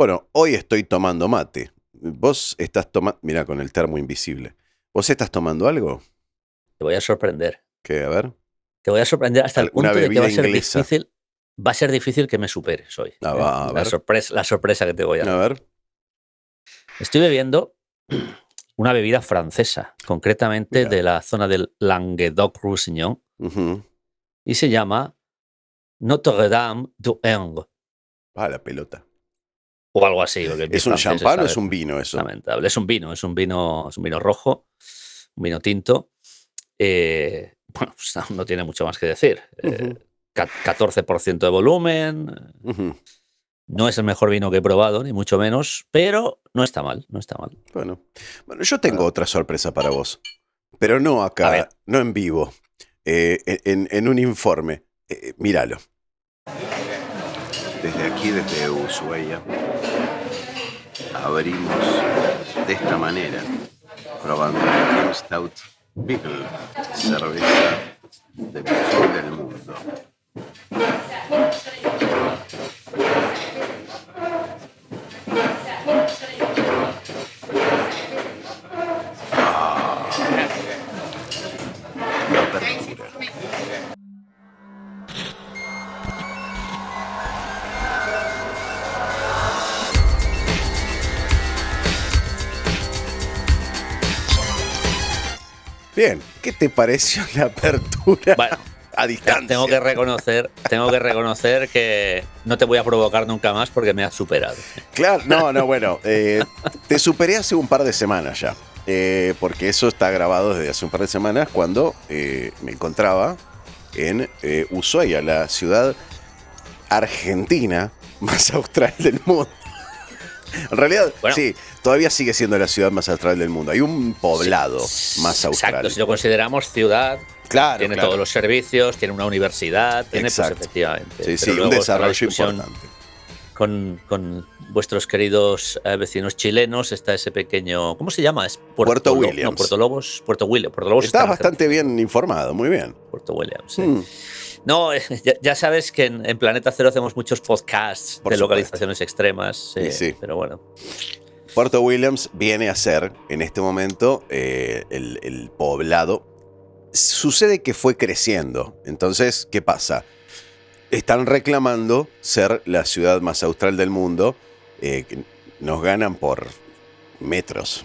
Bueno, hoy estoy tomando mate. Vos estás tomando... Mira, con el termo invisible. ¿Vos estás tomando algo? Te voy a sorprender. ¿Qué? A ver. Te voy a sorprender hasta el Una punto de que bebida inglesa. va a ser difícil que me superes hoy. Ah, va, a ver. La sorpresa que te voy a dar. A ver. Estoy bebiendo una bebida francesa, concretamente Mira. de la zona del Languedoc-Roussillon, Ujú. y se llama Notre-Dame du Eng, Ah, la pelota. o algo así, porque mi ¿Es un francés champán o es un vino eso? lamentable. Es un vino rojo, un vino tinto. Bueno, pues no tiene mucho más que decir. Ujú. 14% de volumen. Ujú. No es el mejor vino que he probado, ni mucho menos, pero no está mal, no está mal. Bueno, yo tengo otra sorpresa para vos. Pero no A acá, ver. no en vivo. En un informe. Míralo. Desde aquí, desde Ushuaia, abrimos de esta manera, probando la Kim Stout Beagle, cerveza de mejor del mundo. La apertura. Bien, ¿qué te pareció la apertura? Bueno, a distancia. tengo que reconocer que no te voy a provocar nunca más porque me has superado. Claro, no, bueno, te superé hace un par de semanas ya, porque eso está grabado desde hace un par de semanas cuando me encontraba en Ushuaia, la ciudad argentina más austral del mundo. En realidad, Bueno, sí, todavía sigue siendo la ciudad más austral del mundo. Hay un poblado más austral. Exacto, si lo consideramos ciudad, Claro, tiene claro. todos los servicios, tiene una universidad, tiene Exacto. pues efectivamente. Sí, Pero sí, un luego está la desarrollo discusión importante. con vuestros queridos vecinos chilenos, está ese pequeño... ¿Cómo se llama? Es Puerto Williams. No, Puerto Lobos. Puerto Williams. Puerto Lobos Estás está en bastante Argentina. bien informado, muy bien. Puerto Williams, sí. No, ya sabes que en Planeta Cero hacemos muchos podcasts Por de supuesto. localizaciones extremas. Sí. Pero bueno. Puerto Williams viene a ser, en este momento, el poblado. Sucede que fue creciendo. Entonces, ¿qué pasa? Están reclamando ser la ciudad más austral del mundo. Nos ganan por metros.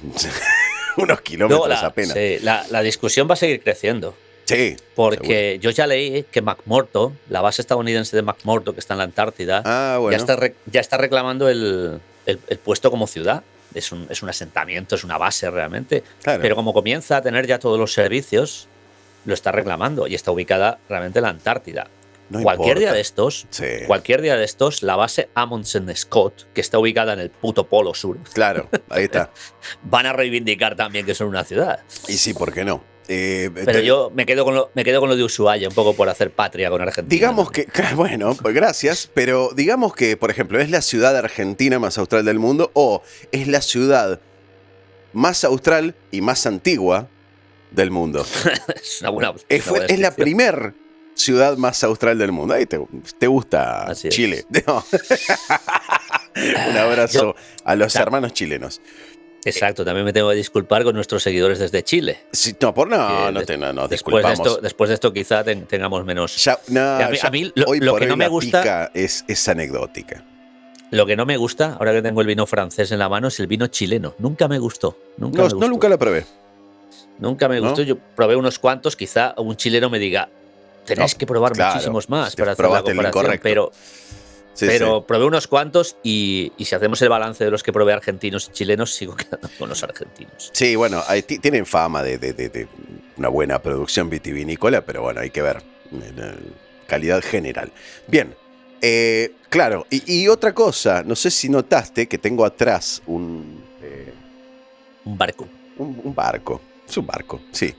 Unos kilómetros apenas. Sí, la discusión va a seguir creciendo. Sí. Porque seguro. yo ya leí que McMurdo, la base estadounidense de McMurdo, que está en la Antártida, bueno. ya está reclamando el puesto como ciudad. Es un asentamiento, es una base realmente. Claro. Pero como comienza a tener ya todos los servicios, lo está reclamando y está ubicada realmente en la Antártida. No cualquier importa. día de estos, la base Amundsen Scott, que está ubicada en el puto polo sur. Claro, ahí está. Van a reivindicar también que son una ciudad. Y sí, ¿por qué no? Pero yo me quedo con lo de Ushuaia, un poco por hacer patria con Argentina. Digamos que, bueno, pues gracias, pero digamos que, por ejemplo, es la ciudad argentina más austral del mundo o es la ciudad más austral y más antigua del mundo. Es una buena Es la primer ciudad más austral del mundo. Ahí te gusta Así Chile. No. Un abrazo a los hermanos chilenos. Exacto, también me tengo que disculpar con nuestros seguidores desde Chile. Sí, no, disculpamos. Después de esto quizá tengamos menos... a mí lo que no me gusta es anecdótica. Lo que no me gusta, ahora que tengo el vino francés en la mano, es el vino chileno. Nunca me gustó. Nunca lo probé. Nunca me gustó. Yo probé unos cuantos, quizá un chileno me diga, tenéis que probar muchísimos más para hacer la comparación, pero probé unos cuantos y si hacemos el balance de los que probé argentinos y chilenos, sigo quedando con los argentinos. Sí, bueno, tienen fama de una buena producción vitivinícola, pero bueno, hay que ver. Calidad general. Bien, claro, y otra cosa, no sé si notaste que tengo atrás un barco. Un barco, es un barco, sí.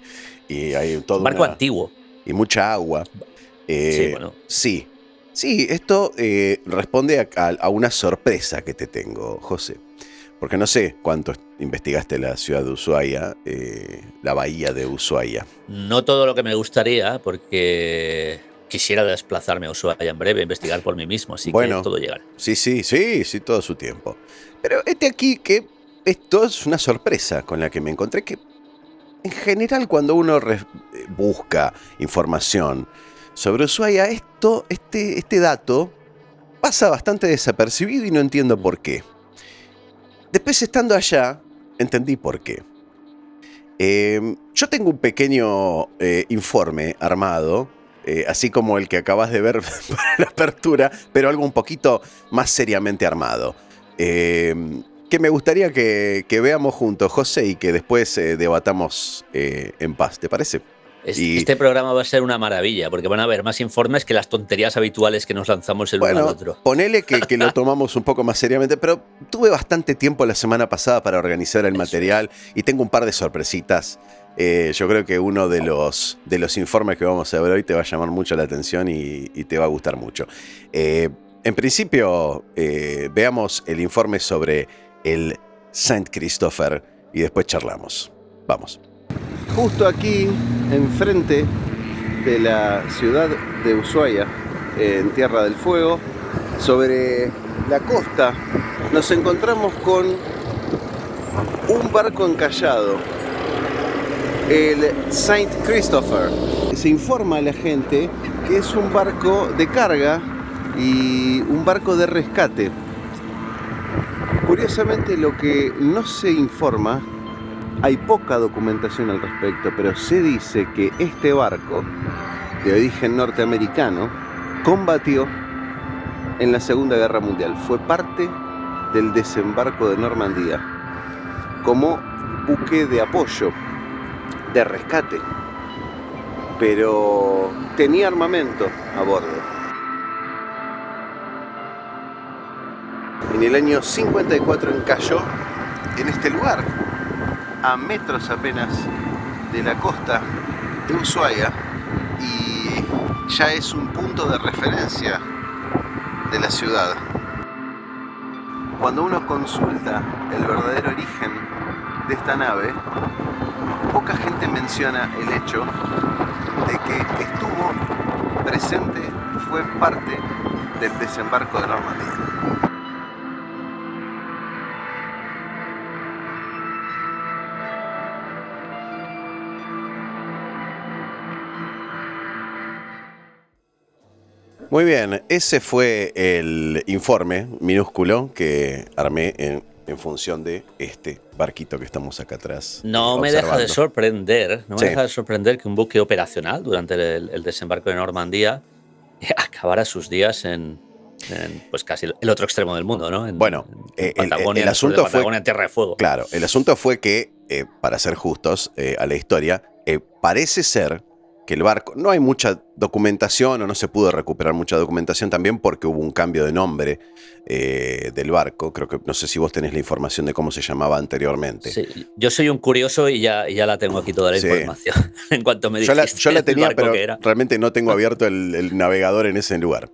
Y hay todo un barco antiguo. Y mucha agua. Sí, bueno. Sí, esto responde a una sorpresa que te tengo, José. Porque no sé cuánto investigaste la ciudad de Ushuaia, la bahía de Ushuaia. No todo lo que me gustaría, porque quisiera desplazarme a Ushuaia en breve, investigar por mí mismo, así que todo llegará. Sí, todo su tiempo. Pero aquí que esto es una sorpresa con la que me encontré, que en general cuando uno busca información sobre Ushuaia, este dato pasa bastante desapercibido y no entiendo por qué. Después, estando allá, entendí por qué. Yo tengo un pequeño informe armado, así como el que acabas de ver para la apertura, pero algo un poquito más seriamente armado. Que me gustaría que veamos juntos, José, y que después debatamos en paz, ¿te parece? Este programa va a ser una maravilla, porque van a haber más informes que las tonterías habituales que nos lanzamos el uno al otro. Ponele que lo tomamos un poco más seriamente, pero tuve bastante tiempo la semana pasada para organizar el material y tengo un par de sorpresitas. Yo creo que uno de los informes que vamos a ver hoy te va a llamar mucho la atención y te va a gustar mucho. En principio, veamos el informe sobre el Saint Christopher y después charlamos. Vamos. Justo aquí, enfrente de la ciudad de Ushuaia, en Tierra del Fuego, sobre la costa, nos encontramos con un barco encallado, el Saint Christopher. Se informa a la gente que es un barco de carga y un barco de rescate. Curiosamente, lo que no se informa, hay poca documentación al respecto, pero se dice que este barco, de origen norteamericano, combatió en la Segunda Guerra Mundial. Fue parte del desembarco de Normandía como buque de apoyo, de rescate, pero tenía armamento a bordo. En el año 54 encalló en este lugar, a metros apenas de la costa de Ushuaia, y ya es un punto de referencia de la ciudad. Cuando uno consulta el verdadero origen de esta nave, poca gente menciona el hecho de que estuvo presente, fue parte del desembarco de Normandía. Muy bien, ese fue el informe minúsculo que armé en función de este barquito que estamos acá atrás. No me deja de sorprender, que un buque operacional durante el desembarco de Normandía acabara sus días en pues casi el otro extremo del mundo, ¿no? En Patagonia, el asunto fue en Tierra de Fuego. Claro, el asunto fue que, para ser justos a la historia, parece ser que el barco, no hay mucha documentación o no se pudo recuperar mucha documentación también porque hubo un cambio de nombre del barco. Creo que, no sé si vos tenés la información de cómo se llamaba anteriormente. Sí, yo soy un curioso y ya la tengo aquí toda la información. En cuanto me dijiste yo la tenía, pero era. Realmente no tengo abierto el navegador en ese lugar.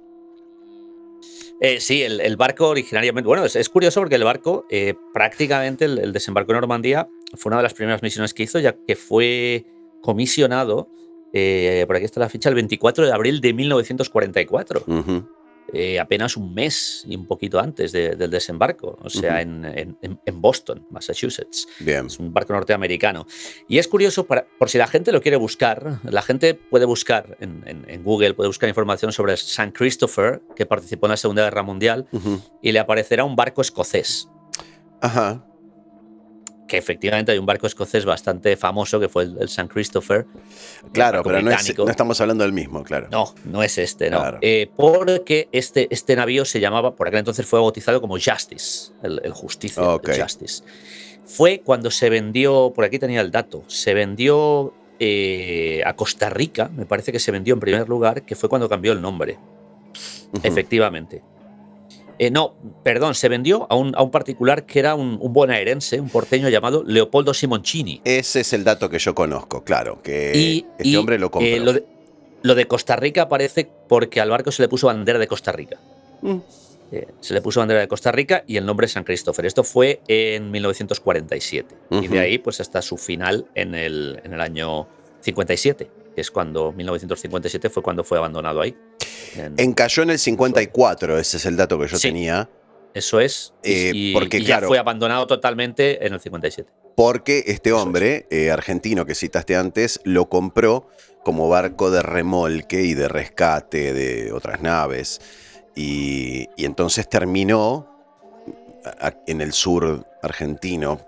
Sí, el barco originariamente... Bueno, es curioso porque el barco, prácticamente el desembarco en Normandía, fue una de las primeras misiones que hizo, ya que fue comisionado, por aquí está la ficha, el 24 de abril de 1944. Apenas un mes y un poquito antes del desembarco, o sea, en Boston, Massachusetts. Bien. Es un barco norteamericano. Y es curioso, por si la gente lo quiere buscar, la gente puede buscar en Google, puede buscar información sobre el St. Christopher, que participó en la Segunda Guerra Mundial, y le aparecerá un barco escocés. Ajá. Que efectivamente hay un barco escocés bastante famoso que fue el St. Christopher. Claro, pero no estamos hablando del mismo, claro. No es este, no. Claro. Porque este navío se llamaba, por aquel entonces fue bautizado como Justice, el Justicia, el Justice. Fue cuando se vendió, por aquí tenía el dato, se vendió a Costa Rica, me parece que se vendió en primer lugar, que fue cuando cambió el nombre. Efectivamente. No, perdón, se vendió a un particular que era un bonaerense, un porteño llamado Leopoldo Simoncini. Ese es el dato que yo conozco, claro, que este hombre lo compró. Lo de Costa Rica aparece porque al barco se le puso bandera de Costa Rica. Se le puso bandera de Costa Rica y el nombre es San Christopher. Esto fue en 1947. Y de ahí pues hasta su final en el año 57. que es cuando 1957 fue cuando fue abandonado ahí. Encalló en el 54, ese es el dato que yo tenía. Eso es, porque, y ya fue abandonado totalmente en el 57. Porque este hombre, argentino que citaste antes, lo compró como barco de remolque y de rescate de otras naves. Y entonces terminó en el sur argentino.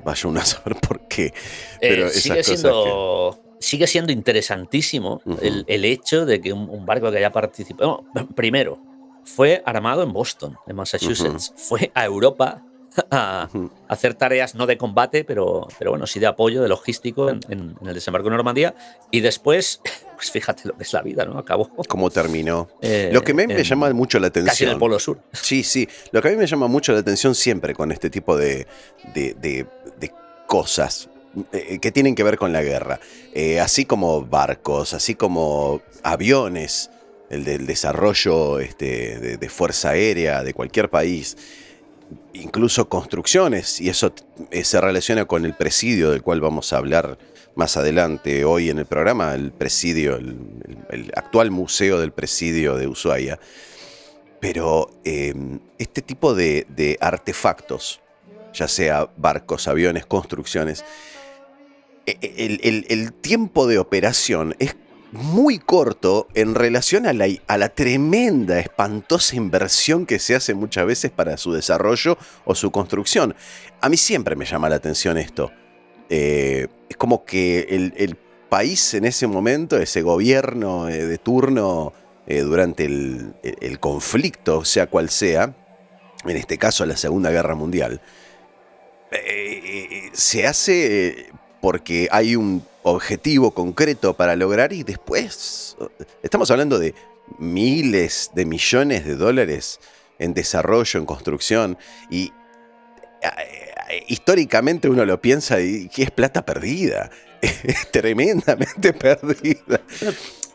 Vaya uno a saber por qué. Pero sigue siendo interesantísimo el hecho de que un barco que haya participado. Bueno, primero, fue armado en Boston, en Massachusetts. Fue a Europa a hacer tareas no de combate, pero bueno, sí de apoyo, de logístico en el desembarco de Normandía. Y después, pues fíjate lo que es la vida, ¿no? Acabó. ¿Cómo terminó? Lo que a mí me llama mucho la atención. Casi en el Polo Sur. Sí. Lo que a mí me llama mucho la atención siempre con este tipo de cosas que tienen que ver con la guerra. Así como barcos, así como aviones, el del desarrollo de fuerza aérea de cualquier país. Incluso construcciones, y eso se relaciona con el presidio del cual vamos a hablar más adelante hoy en el programa, el presidio, el actual museo del presidio de Ushuaia. Pero este tipo de artefactos, ya sea barcos, aviones, construcciones, el tiempo de operación es muy corto en relación a la tremenda, espantosa inversión que se hace muchas veces para su desarrollo o su construcción. A mí siempre me llama la atención esto. Es como que el país en ese momento, ese gobierno de turno durante el conflicto, sea cual sea, en este caso la Segunda Guerra Mundial, se hace porque hay un objetivo concreto para lograr y después estamos hablando de miles de millones de dólares en desarrollo, en construcción, y históricamente uno lo piensa y que es plata perdida, es tremendamente perdida.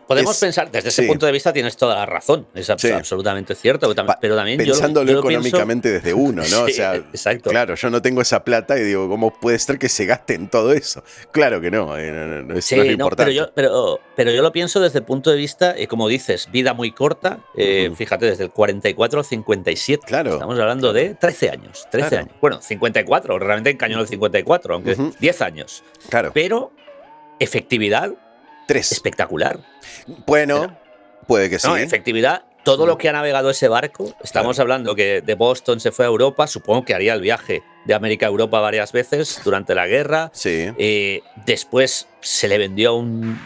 Podemos pensar, desde ese punto de vista tienes toda la razón, es absolutamente cierto, pero también pensándolo yo económicamente pienso, desde uno, ¿no? Sí, o sea, exacto. Claro, yo no tengo esa plata y digo, ¿cómo puede ser que se gaste en todo eso? Claro que no, no es lo importante. Pero yo lo pienso desde el punto de vista, como dices, vida muy corta, fíjate, desde el 44 al 57, claro, estamos hablando de 13 años, 13 años. Bueno, 54, realmente encañó el 54, aunque 10 años. Claro. Pero efectividad 3. Espectacular. Bueno, puede que sí. No, efectividad, todo lo que ha navegado ese barco, estamos hablando que de Boston se fue a Europa, supongo que haría el viaje de América a Europa varias veces durante la guerra. Sí. Después se le vendió a un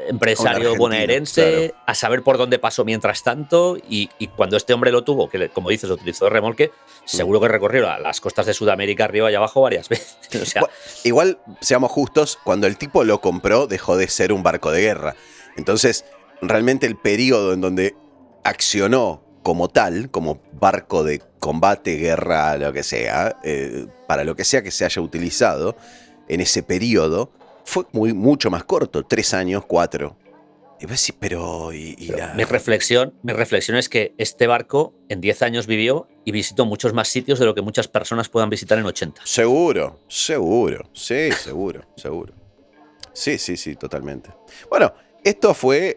empresario bonaerense, a saber por dónde pasó mientras tanto, y cuando este hombre lo tuvo, que como dices, lo utilizó de remolque, seguro que recorrió las costas de Sudamérica arriba y abajo varias veces. O sea, igual, seamos justos, cuando el tipo lo compró dejó de ser un barco de guerra. Entonces, realmente el periodo en donde accionó como tal, como barco de combate, guerra, lo que sea, para lo que sea que se haya utilizado, en ese periodo, fue mucho más corto, 3 años, 4. Y vos decís, pero mi reflexión es que este barco en 10 años vivió y visitó muchos más sitios de lo que muchas personas puedan visitar en 80. Seguro. Sí, seguro. Sí, totalmente. Bueno, esto fue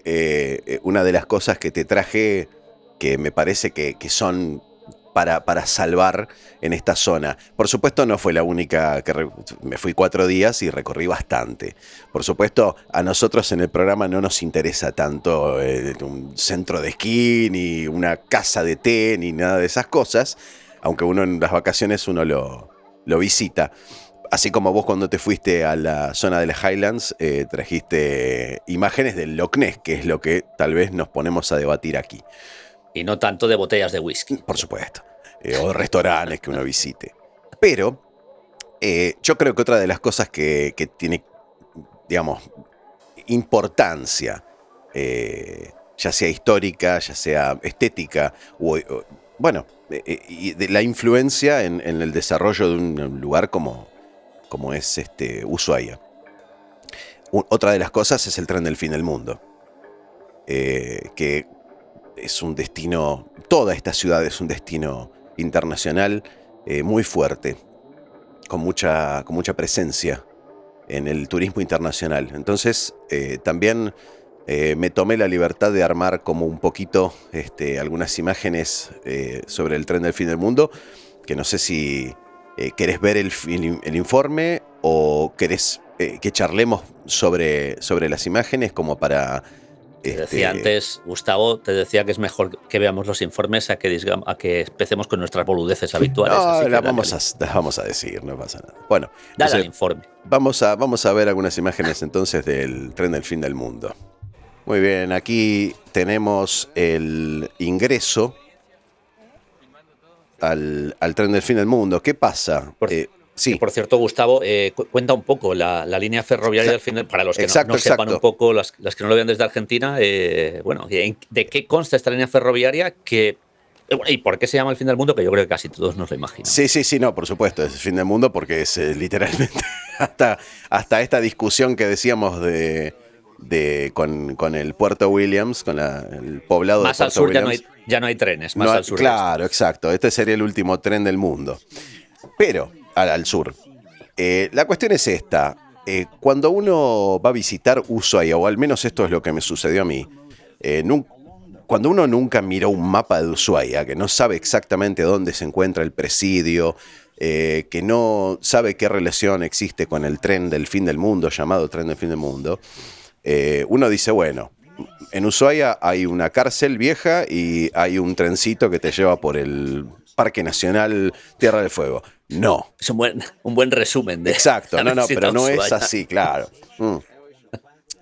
una de las cosas que te traje que me parece que son para salvar en esta zona. Por supuesto, no fue la única que me fui 4 días y recorrí bastante. Por supuesto, a nosotros en el programa no nos interesa tanto un centro de esquí, ni una casa de té, ni nada de esas cosas, aunque uno en las vacaciones uno lo visita. Así como vos cuando te fuiste a la zona de las Highlands trajiste imágenes del Loch Ness, que es lo que tal vez nos ponemos a debatir aquí. Y no tanto de botellas de whisky. Por supuesto. O restaurantes que uno visite. Pero yo creo que otra de las cosas que tiene, digamos, importancia, ya sea histórica, ya sea estética, y de la influencia en el desarrollo de un lugar como es Ushuaia. Otra de las cosas es el tren del fin del mundo. Que es un destino, toda esta ciudad es un destino internacional muy fuerte, con mucha presencia en el turismo internacional. Entonces, también me tomé la libertad de armar como un poquito algunas imágenes sobre el tren del fin del mundo, que no sé si querés ver el informe o querés que charlemos sobre las imágenes como para... Te decía antes, Gustavo, te decía que es mejor que veamos los informes a que empecemos con nuestras boludeces habituales. No, así las vamos a decir, no pasa nada. Bueno, dale al informe. Vamos a ver algunas imágenes entonces del tren del fin del mundo. Muy bien, aquí tenemos el ingreso al tren del fin del mundo. ¿Qué pasa? Sí. Por cierto, Gustavo, cuenta un poco la línea ferroviaria del final, para los que no sepan un poco, las que no lo vean desde Argentina, ¿de qué consta esta línea ferroviaria? ¿Y por qué se llama el fin del mundo? Que yo creo que casi todos nos lo imaginan. Sí, no, por supuesto, es el fin del mundo porque es literalmente hasta esta discusión que decíamos con el Puerto Williams, con el poblado más de Puerto al sur Williams. Ya no hay trenes, más al sur. Claro, exacto, este sería el último tren del mundo. Pero al sur. La cuestión es esta. Cuando uno va a visitar Ushuaia, o al menos esto es lo que me sucedió a mí, cuando uno nunca miró un mapa de Ushuaia, que no sabe exactamente dónde se encuentra el presidio, que no sabe qué relación existe con el tren del fin del mundo, llamado tren del fin del mundo, uno dice, bueno, en Ushuaia hay una cárcel vieja y hay un trencito que te lleva por el Parque Nacional Tierra del Fuego. No. Es un buen resumen de... Exacto, no, pero no es así, claro.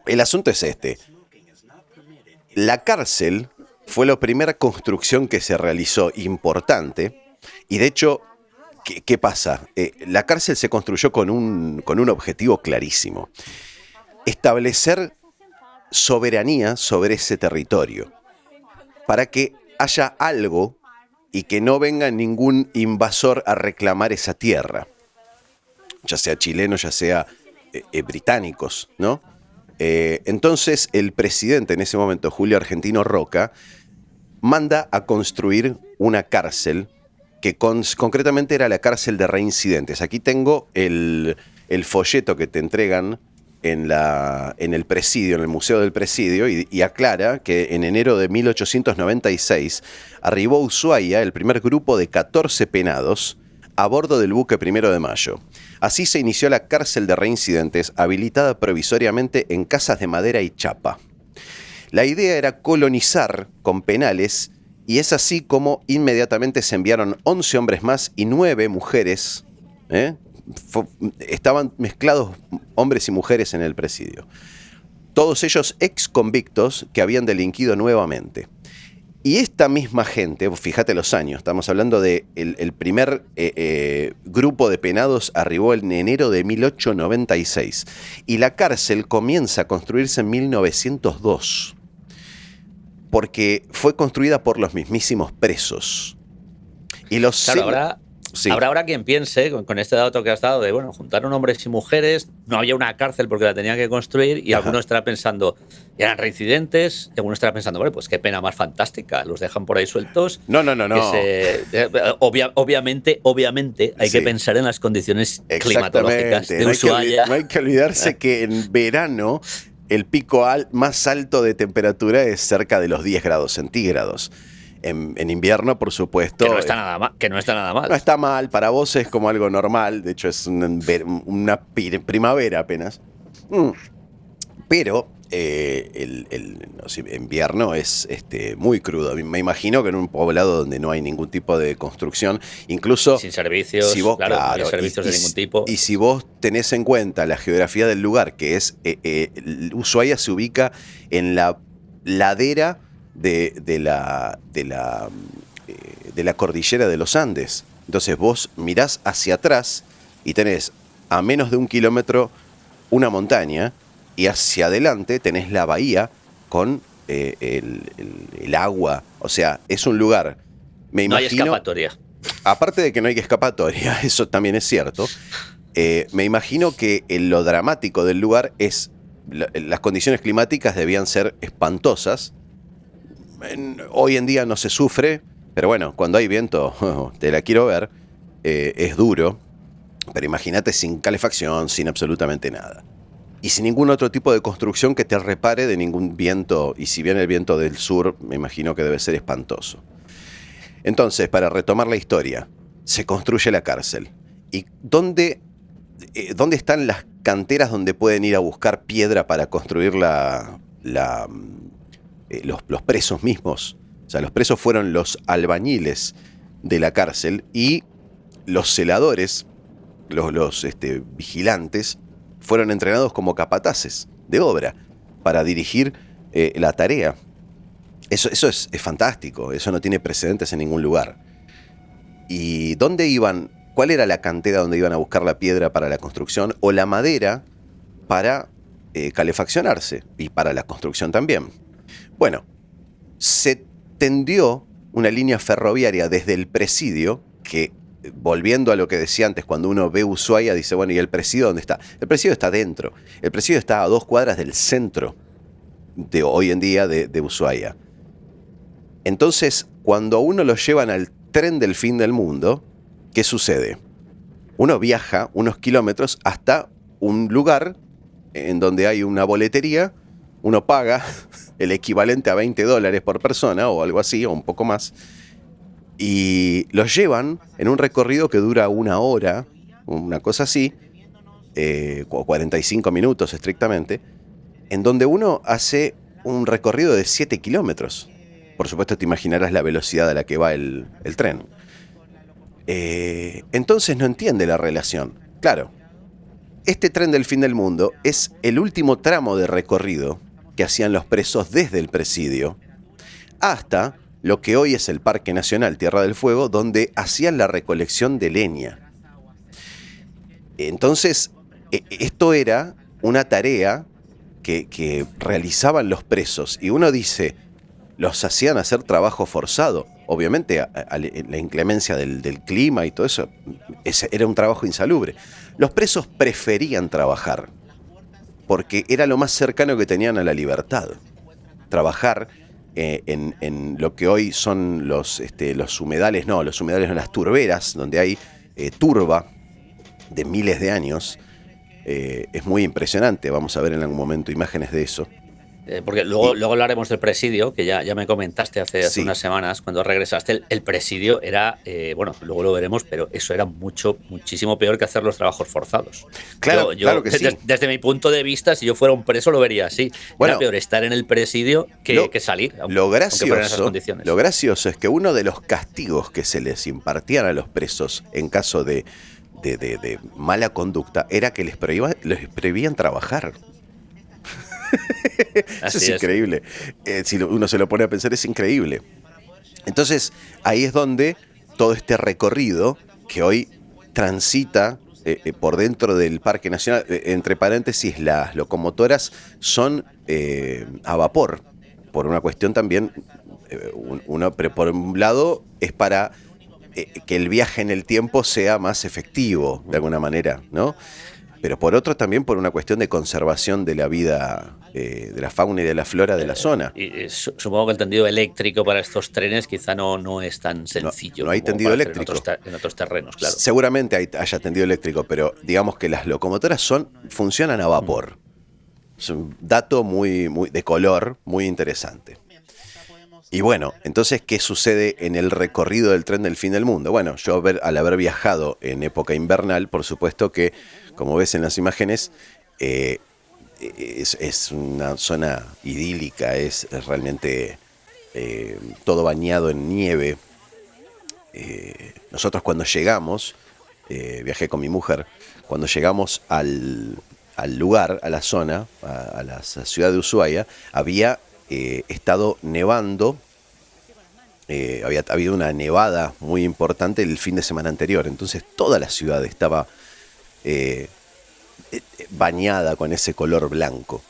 El asunto es este. La cárcel fue la primera construcción que se realizó importante y de hecho, ¿qué pasa? La cárcel se construyó con un objetivo clarísimo. Establecer soberanía sobre ese territorio para que haya algo y que no venga ningún invasor a reclamar esa tierra, ya sea chilenos, ya sea británicos, ¿no? Entonces el presidente en ese momento, Julio Argentino Roca, manda a construir una cárcel que concretamente era la cárcel de reincidentes. Aquí tengo el folleto que te entregan en el presidio, en el Museo del Presidio, y aclara que en enero de 1896 arribó a Ushuaia el primer grupo de 14 penados a bordo del buque 1 de Mayo. Así se inició la cárcel de reincidentes, habilitada provisoriamente en casas de madera y chapa. La idea era colonizar con penales, y es así como inmediatamente se enviaron 11 hombres más y 9 mujeres, estaban mezclados hombres y mujeres en el presidio. Todos ellos ex convictos que habían delinquido nuevamente. Y esta misma gente, fíjate los años, estamos hablando de el primer grupo de penados arribó en enero de 1896 y la cárcel comienza a construirse en 1902 porque fue construida por los mismísimos presos. Y los Habrá quien piense, con este dato que has dado, de juntaron hombres y mujeres, no había una cárcel porque la tenían que construir, y alguno estará pensando, eran reincidentes, y alguno estará pensando, pues qué pena más fantástica, los dejan por ahí sueltos. No. Obviamente hay que pensar en las condiciones climatológicas de Ushuaia. No hay que olvidarse que en verano el pico más alto de temperatura es cerca de los 10 grados centígrados. En invierno, por supuesto. Que no está nada mal. No está mal, para vos es como algo normal, de hecho es una primavera apenas. Pero el invierno es muy crudo. Me imagino que en un poblado donde no hay ningún tipo de construcción, incluso... Sin servicios, no hay servicios de ningún tipo. Y si vos tenés en cuenta la geografía del lugar, que es... Ushuaia se ubica en la ladera de la cordillera de los Andes. Entonces vos mirás hacia atrás y tenés a menos de 1 kilómetro una montaña, y hacia adelante tenés la bahía con el agua. O sea, es un lugar, me imagino... No hay escapatoria. Aparte de que no hay escapatoria, eso también es cierto. Me imagino que lo dramático del lugar es... Las condiciones climáticas debían ser espantosas. Hoy en día no se sufre, pero cuando hay viento, te la quiero ver, es duro. Pero imagínate sin calefacción, sin absolutamente nada. Y sin ningún otro tipo de construcción que te repare de ningún viento. Y si viene el viento del sur, me imagino que debe ser espantoso. Entonces, para retomar la historia, se construye la cárcel. ¿Y dónde están las canteras donde pueden ir a buscar piedra para construir los presos mismos? O sea, los presos fueron los albañiles de la cárcel y los celadores, los vigilantes, fueron entrenados como capataces de obra para dirigir la tarea. Eso es fantástico, eso no tiene precedentes en ningún lugar. ¿Y dónde iban? ¿Cuál era la cantera donde iban a buscar la piedra para la construcción o la madera para calefaccionarse y para la construcción también? Bueno, se tendió una línea ferroviaria desde el presidio que, volviendo a lo que decía antes, cuando uno ve Ushuaia, dice, bueno, ¿y el presidio dónde está? El presidio está dentro. El presidio está a 2 cuadras del centro de hoy en día de Ushuaia. Entonces, cuando a uno lo llevan al tren del fin del mundo, ¿qué sucede? Uno viaja unos kilómetros hasta un lugar en donde hay una boletería, uno paga el equivalente a $20 por persona o algo así, o un poco más, y los llevan en un recorrido que dura 1 hora, una cosa así, 45 minutos estrictamente, en donde uno hace un recorrido de 7 kilómetros. Por supuesto te imaginarás la velocidad a la que va el tren. Entonces no entiende la relación. Claro, este tren del fin del mundo es el último tramo de recorrido que hacían los presos desde el presidio hasta lo que hoy es el Parque Nacional Tierra del Fuego, donde hacían la recolección de leña. Entonces, esto era una tarea que realizaban los presos. Y uno dice, los hacían hacer trabajo forzado. Obviamente, la inclemencia del clima y todo eso, era un trabajo insalubre. Los presos preferían trabajar, porque era lo más cercano que tenían a la libertad. Trabajar en lo que hoy son los humedales, las turberas, donde hay turba de miles de años. Es muy impresionante, vamos a ver en algún momento imágenes de eso. Porque luego hablaremos del presidio, que ya me comentaste hace unas semanas, cuando regresaste, el presidio era, luego lo veremos, pero eso era muchísimo peor que hacer los trabajos forzados. Claro, claro que sí. Desde mi punto de vista, si yo fuera un preso, lo vería así. Era peor estar en el presidio que salir, aunque fueran esas condiciones. Lo gracioso es que uno de los castigos que se les impartían a los presos en caso de mala conducta era que les prohibían trabajar. Eso es increíble. Si uno se lo pone a pensar, es increíble. Entonces, ahí es donde todo este recorrido que hoy transita por dentro del Parque Nacional, entre paréntesis, las locomotoras son a vapor, por una cuestión también, pero por un lado es para que el viaje en el tiempo sea más efectivo, de alguna manera, ¿no? Pero por otro también por una cuestión de conservación de la vida, de la fauna y de la flora de la zona. Y supongo que el tendido eléctrico para estos trenes quizá no es tan sencillo. No hay tendido eléctrico. En otros terrenos, claro. Seguramente haya tendido eléctrico, pero digamos que las locomotoras funcionan a vapor. Es un dato muy de color, muy interesante. Y bueno, entonces, ¿qué sucede en el recorrido del tren del fin del mundo? Bueno, yo al haber viajado en época invernal, por supuesto que, como ves en las imágenes, es una zona idílica, es realmente todo bañado en nieve. Nosotros cuando llegamos, viajé con mi mujer, cuando llegamos al lugar, a la zona, a la ciudad de Ushuaia, había estado nevando, había habido una nevada muy importante el fin de semana anterior, entonces toda la ciudad estaba bañada con ese color blanco.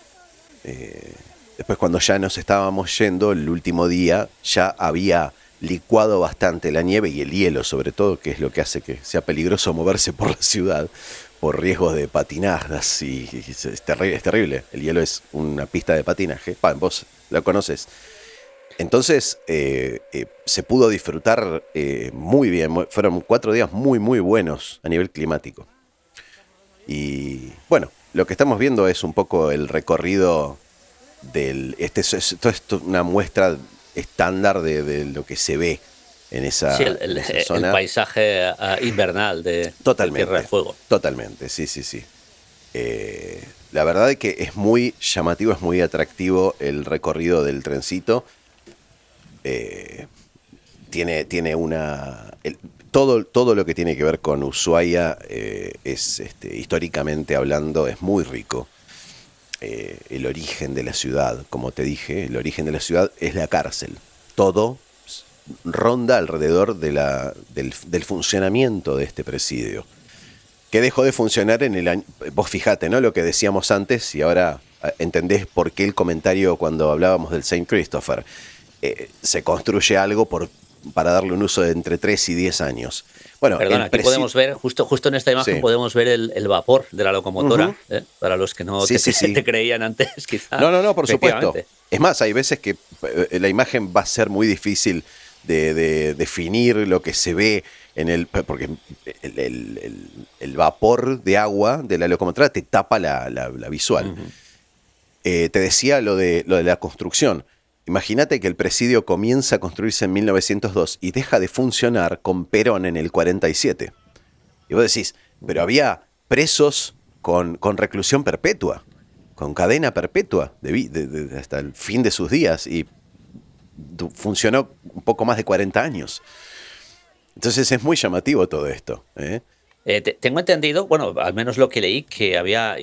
Después, cuando ya nos estábamos yendo, el último día, ya había licuado bastante la nieve y el hielo, sobre todo, que es lo que hace que sea peligroso moverse por la ciudad por riesgos de patinadas, y es terrible. El hielo es una pista de patinaje. Vos la conoces. Entonces se pudo disfrutar muy bien. Fueron 4 días muy buenos a nivel climático. Y bueno, lo que estamos viendo es un poco el recorrido esto es una muestra estándar de lo que se ve en esa, en esa zona. El paisaje invernal de Tierra de Fuego. Totalmente, sí. La verdad es que es muy llamativo, es muy atractivo el recorrido del trencito. Tiene todo lo que tiene que ver con Ushuaia es históricamente hablando es muy rico. El origen de la ciudad, como te dije, el origen de la ciudad es la cárcel. Todo ronda alrededor del funcionamiento de este presidio, que dejó de funcionar en el año. Vos fijate, ¿no? Lo que decíamos antes, y ahora entendés por qué el comentario cuando hablábamos del Saint Christopher. Se construye algo para darle un uso de entre 3 y 10 años. Bueno, perdona, aquí podemos ver, justo en esta imagen, podemos ver el vapor de la locomotora, para los que no te creían antes, quizás. No, por supuesto. Es más, hay veces que la imagen va a ser muy difícil de definir lo que se ve porque el vapor de agua de la locomotora te tapa la visual. Te decía lo de la construcción. Imagínate que el presidio comienza a construirse en 1902 y deja de funcionar con Perón en el 47. Y vos decís, pero había presos con reclusión perpetua, con cadena perpetua hasta el fin de sus días, y funcionó un poco más de 40 años. Entonces es muy llamativo todo esto, ¿eh? Tengo entendido, bueno, al menos lo que leí, que había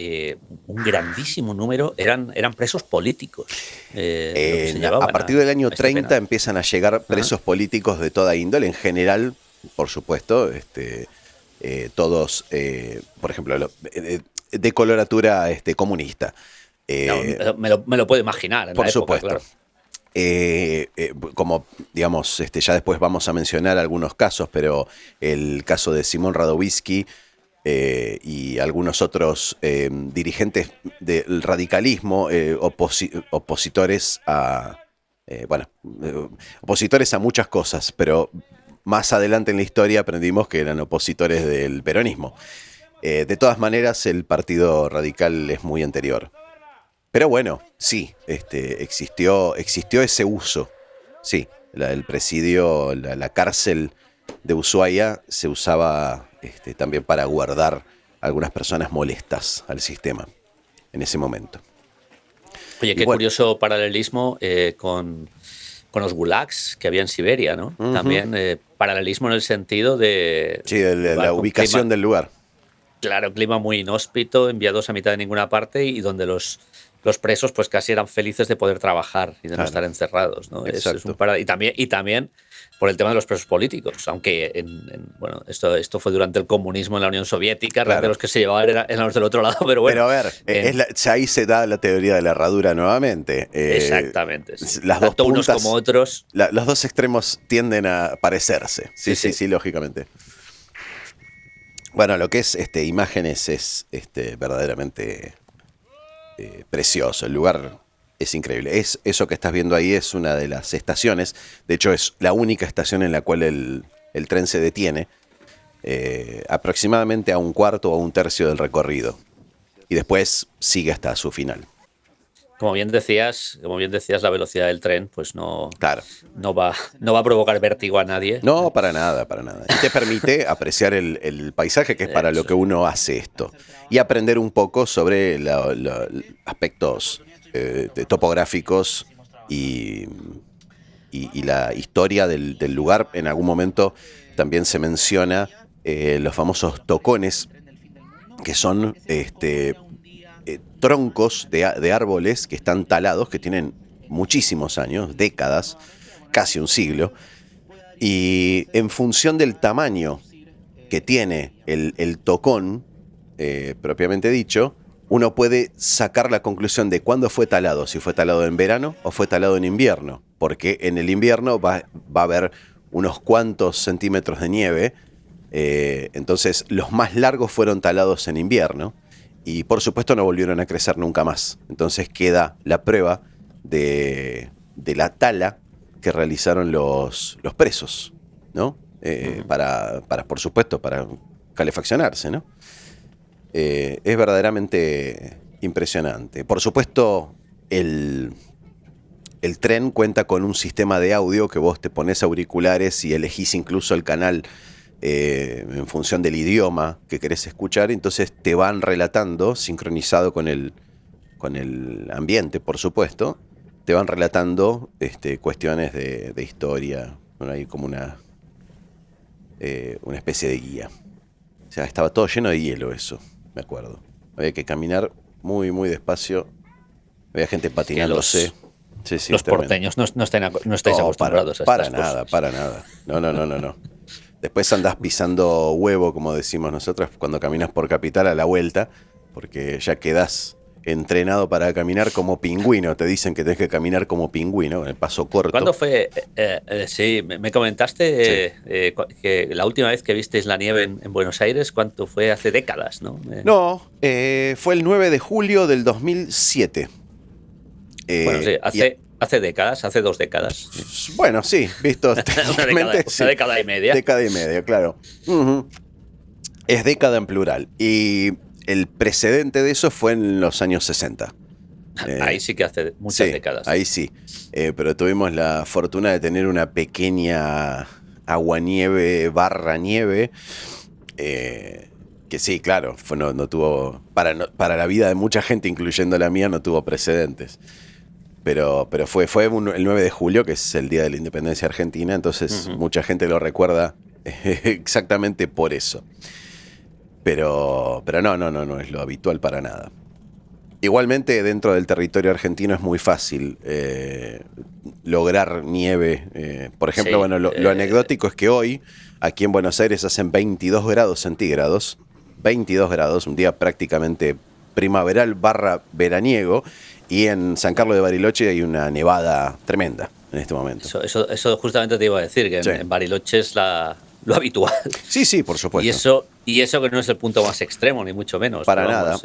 un grandísimo número, eran presos políticos. A partir del año 30 empiezan a llegar presos políticos de toda índole, en general, por supuesto, todos, por ejemplo, de coloratura comunista. Me lo puedo imaginar. Por supuesto. Claro. Como digamos, ya después vamos a mencionar algunos casos, pero el caso de Simón Radovisky y algunos otros dirigentes del radicalismo, opositores opositores a muchas cosas, pero más adelante en la historia aprendimos que eran opositores del peronismo. De todas maneras, el Partido Radical es muy anterior. Pero bueno, sí, existió ese uso. Sí, el presidio, la cárcel de Ushuaia se usaba también para guardar a algunas personas molestas al sistema en ese momento. Oye, qué curioso paralelismo con los gulags que había en Siberia, ¿no? También paralelismo en el sentido de... Sí, de la ubicación del lugar. Claro, clima muy inhóspito, enviados a mitad de ninguna parte y donde los presos pues casi eran felices de poder trabajar y de no estar encerrados, ¿no? Es un y también por el tema de los presos políticos, aunque bueno, esto fue durante el comunismo en la Unión Soviética, realmente los que se llevaban eran los del otro lado, pero bueno. Pero a ver, ahí se da la teoría de la herradura nuevamente. Exactamente. Sí. Las dos puntas, unos como otros. Los dos extremos tienden a parecerse. Sí, lógicamente. Bueno, lo que es imágenes es verdaderamente precioso. El lugar es increíble. Eso que estás viendo ahí es una de las estaciones. De hecho, es la única estación en la cual el tren se detiene. Aproximadamente a un cuarto o a un tercio del recorrido. Y después sigue hasta su final. Como bien decías, la velocidad del tren pues no va a provocar vértigo a nadie. No, para nada. Y te permite apreciar el paisaje, que es para lo que uno hace esto. Y aprender un poco sobre los aspectos topográficos y la historia del lugar. En algún momento también se menciona los famosos tocones, que son troncos de árboles que están talados, que tienen muchísimos años, décadas, casi un siglo, y en función del tamaño que tiene el tocón, propiamente dicho, uno puede sacar la conclusión de cuándo fue talado, si fue talado en verano o fue talado en invierno, porque en el invierno va a haber unos cuantos centímetros de nieve, entonces los más largos fueron talados en invierno, y por supuesto no volvieron a crecer nunca más. Entonces queda la prueba de la tala que realizaron los presos, ¿no? Para, por supuesto, para calefaccionarse, ¿no? Es verdaderamente impresionante. Por supuesto, el tren cuenta con un sistema de audio que vos te pones auriculares y elegís incluso el canal en función del idioma que querés escuchar, entonces te van relatando, sincronizado con el ambiente, por supuesto, te van relatando cuestiones de historia. Bueno, hay como una especie de guía. O sea, estaba todo lleno de hielo eso, me acuerdo. Había que caminar muy, muy despacio. Había gente patinándose. Los porteños no estáis acostumbrados a estas cosas. Para nada. No. Después andás pisando huevo, como decimos nosotros, cuando caminas por Capital a la vuelta, porque ya quedás entrenado para caminar como pingüino. Te dicen que tenés que caminar como pingüino, en el paso corto. ¿Cuándo fue? Sí, me comentaste que la última vez que visteis la nieve en Buenos Aires, ¿cuánto fue? Hace décadas, ¿no? No, fue el 9 de julio del 2007. Bueno, sí, hace décadas, hace 2 décadas. Bueno, sí, visto una década y media. Década y media, claro. Uh-huh. Es década en plural. Y el precedente de eso fue en los años 60. Ahí sí que hace muchas décadas. Ahí sí. Pero tuvimos la fortuna de tener una pequeña aguanieve barra nieve. Que sí, claro, no tuvo. Para la vida de mucha gente, incluyendo la mía, no tuvo precedentes. Pero fue el 9 de julio, que es el día de la independencia argentina, entonces mucha gente lo recuerda exactamente por eso. Pero no es lo habitual para nada. Igualmente, dentro del territorio argentino es muy fácil lograr nieve. Por ejemplo, bueno, lo anecdótico es que hoy, aquí en Buenos Aires, hacen 22 grados centígrados. 22 grados, un día prácticamente primaveral barra veraniego. Y en San Carlos de Bariloche hay una nevada tremenda en este momento. Eso justamente te iba a decir, que en Bariloche es lo habitual. Sí, por supuesto. Y eso que no es el punto más extremo, ni mucho menos. Para nada.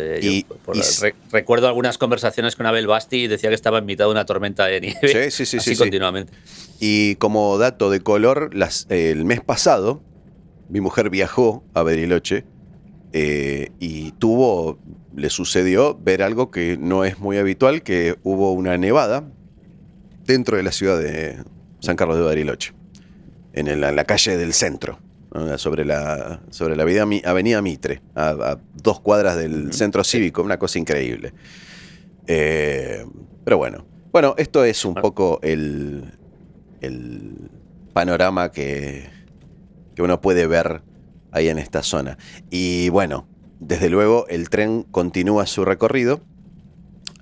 Recuerdo algunas conversaciones con Abel Basti y decía que estaba en mitad de una tormenta de nieve. Sí, continuamente. Y como dato de color, el mes pasado, mi mujer viajó a Bariloche y le sucedió ver algo que no es muy habitual, que hubo una nevada dentro de la ciudad de San Carlos de Bariloche, en la calle del centro, ¿no? sobre la avenida Mitre, a 2 cuadras del centro cívico, una cosa increíble. Pero bueno, esto es un poco el panorama que uno puede ver ahí en esta zona. Y bueno, desde luego el tren continúa su recorrido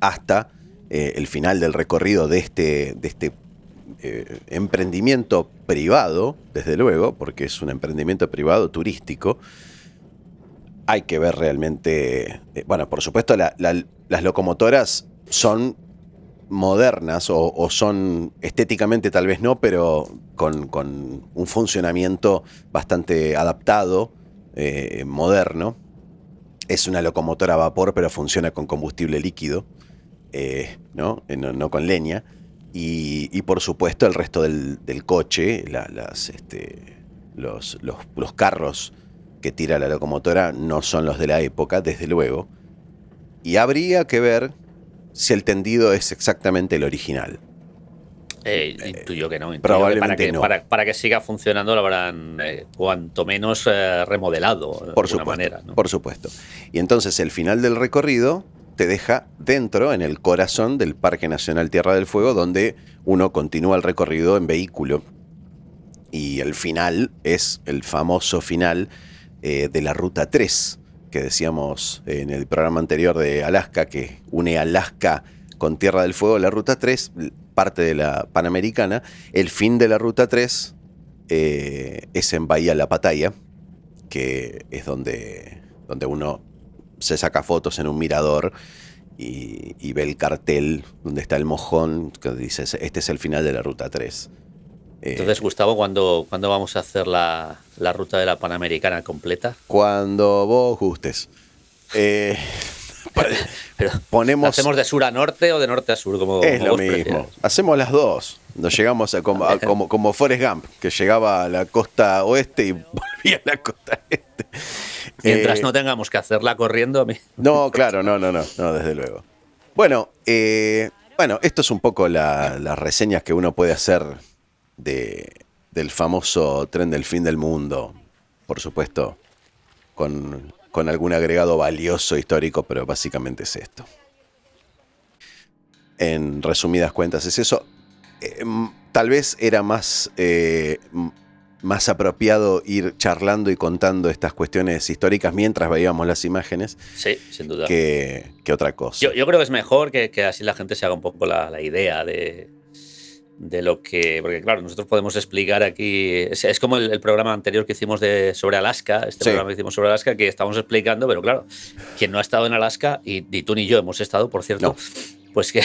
hasta el final del recorrido de este emprendimiento privado, desde luego, porque es un emprendimiento privado turístico. Hay que ver realmente... bueno, por supuesto, las locomotoras son modernas o son estéticamente tal vez no, pero con un funcionamiento bastante adaptado, moderno. Es una locomotora a vapor, pero funciona con combustible líquido, no con leña. Y por supuesto el resto del coche, los carros que tira la locomotora no son los de la época, desde luego. Y habría que ver si el tendido es exactamente el original. Intuyo que no. Probablemente no. Para que siga funcionando lo habrán cuanto menos remodelado de alguna manera, ¿no? Por supuesto. Y entonces el final del recorrido te deja dentro, en el corazón del Parque Nacional Tierra del Fuego, donde uno continúa el recorrido en vehículo. Y el final es el famoso final de la Ruta 3, que decíamos en el programa anterior de Alaska, que une Alaska con Tierra del Fuego. La Ruta 3, parte de la Panamericana. El fin de la Ruta 3 es en Bahía La Pataya, que es donde uno se saca fotos en un mirador y ve el cartel donde está el mojón que dice: este es el final de la Ruta 3. Entonces, Gustavo, ¿cuándo vamos a hacer la ruta de la Panamericana completa? Cuando vos gustes. Pero ponemos, ¿hacemos de sur a norte o de norte a sur? Es lo mismo. Prefieras. Hacemos las dos. Nos llegamos como Forrest Gump, que llegaba a la costa oeste y volvía a la costa este. Mientras no tengamos que hacerla corriendo, a mí. No, claro, no, desde luego. Bueno, esto es un poco las reseñas que uno puede hacer del famoso tren del fin del mundo. Por supuesto, con algún agregado valioso histórico, pero básicamente es esto. En resumidas cuentas es eso. Tal vez era más apropiado ir charlando y contando estas cuestiones históricas mientras veíamos las imágenes. Sí, sin duda. Que otra cosa. Yo creo que es mejor que así la gente se haga un poco la idea de lo que... Porque claro, nosotros podemos explicar aquí... Es como el programa anterior que hicimos sobre Alaska, programa que hicimos sobre Alaska, que estamos explicando, pero claro, quien no ha estado en Alaska, y tú ni yo hemos estado, por cierto... No. Pues que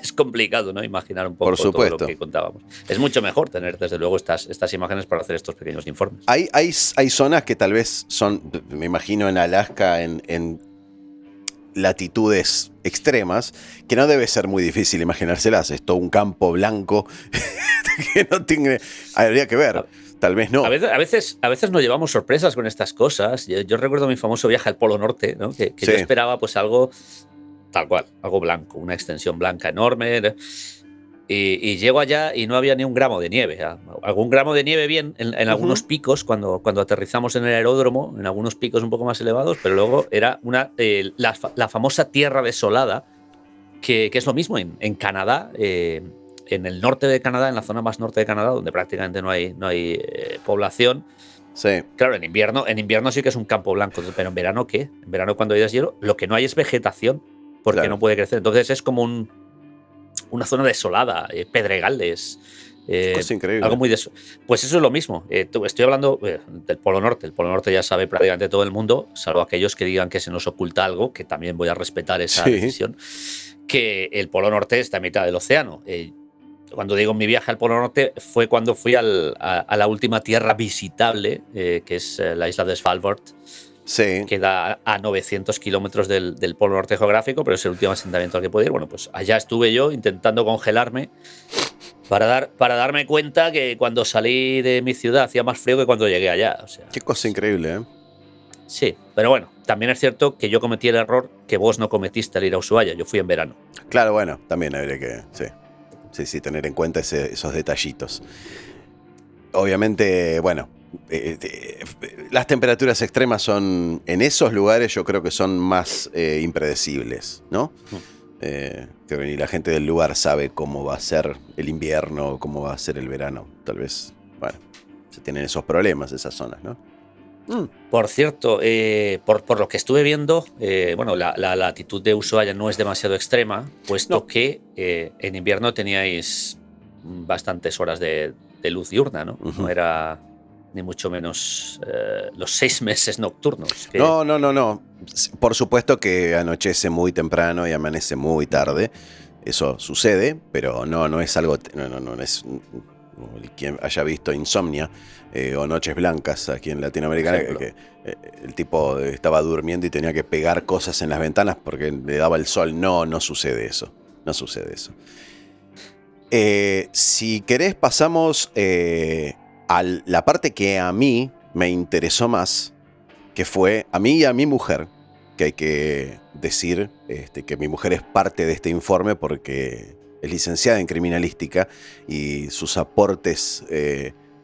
es complicado, ¿no? Imaginar un poco todo lo que contábamos. Es mucho mejor tener, desde luego, estas imágenes para hacer estos pequeños informes. Hay zonas que tal vez son, me imagino, en Alaska, en latitudes extremas, que no debe ser muy difícil imaginárselas. Es todo un campo blanco que no tiene... Habría que ver. Tal vez no. A veces nos llevamos sorpresas con estas cosas. Yo recuerdo mi famoso viaje al Polo Norte, ¿no? Que yo esperaba pues algo... Tal cual, algo blanco, una extensión blanca enorme. Y llego allá y no había ni un gramo de nieve. Algún gramo de nieve bien en algunos picos, cuando aterrizamos en el aeródromo, en algunos picos un poco más elevados, pero luego era la famosa tierra desolada, que es lo mismo en Canadá, en el norte de Canadá, en la zona más norte de Canadá, donde prácticamente no hay población. Sí. Claro, en invierno sí que es un campo blanco, pero en verano, ¿qué? En verano, cuando hay deshielo, lo que no hay es vegetación, porque no puede crecer. Entonces es como una zona desolada, pedregales. Es increíble. Algo muy pues eso es lo mismo. Estoy hablando del Polo Norte. El Polo Norte ya sabe prácticamente todo el mundo, salvo aquellos que digan que se nos oculta algo, que también voy a respetar esa decisión, que el Polo Norte está a mitad del océano. Cuando digo mi viaje al Polo Norte fue cuando fui a la última tierra visitable, que es la isla de Svalbard. Sí. Queda a 900 kilómetros del Polo Norte geográfico, pero es el último asentamiento al que puedo ir. Bueno, pues allá estuve yo intentando congelarme para darme cuenta que cuando salí de mi ciudad hacía más frío que cuando llegué allá. O sea, qué cosa increíble, ¿eh? Sí, pero bueno, también es cierto que yo cometí el error que vos no cometiste al ir a Ushuaia. Yo fui en verano. Claro, bueno, también habría que tener en cuenta esos detallitos. Obviamente, bueno, las temperaturas extremas son, en esos lugares yo creo que son más impredecibles, ¿no? Que ni la gente del lugar sabe cómo va a ser el invierno, cómo va a ser el verano. Tal vez, bueno, se tienen esos problemas esas zonas, ¿no? Por cierto, por lo que estuve viendo, bueno, la latitud de Ushuaia no es demasiado extrema, puesto que en invierno teníais bastantes horas de luz diurna, ¿no? No era ni mucho menos los 6 meses nocturnos. No. Por supuesto que anochece muy temprano y amanece muy tarde. Eso sucede, pero no es algo... No es... Quien haya visto Insomnia o Noches Blancas aquí en Latinoamérica, que el tipo estaba durmiendo y tenía que pegar cosas en las ventanas porque le daba el sol. No sucede eso. No sucede eso. Si querés pasamos a la parte que a mí me interesó más, que fue a mí y a mi mujer, que hay que decir que mi mujer es parte de este informe porque es licenciada en criminalística y sus aportes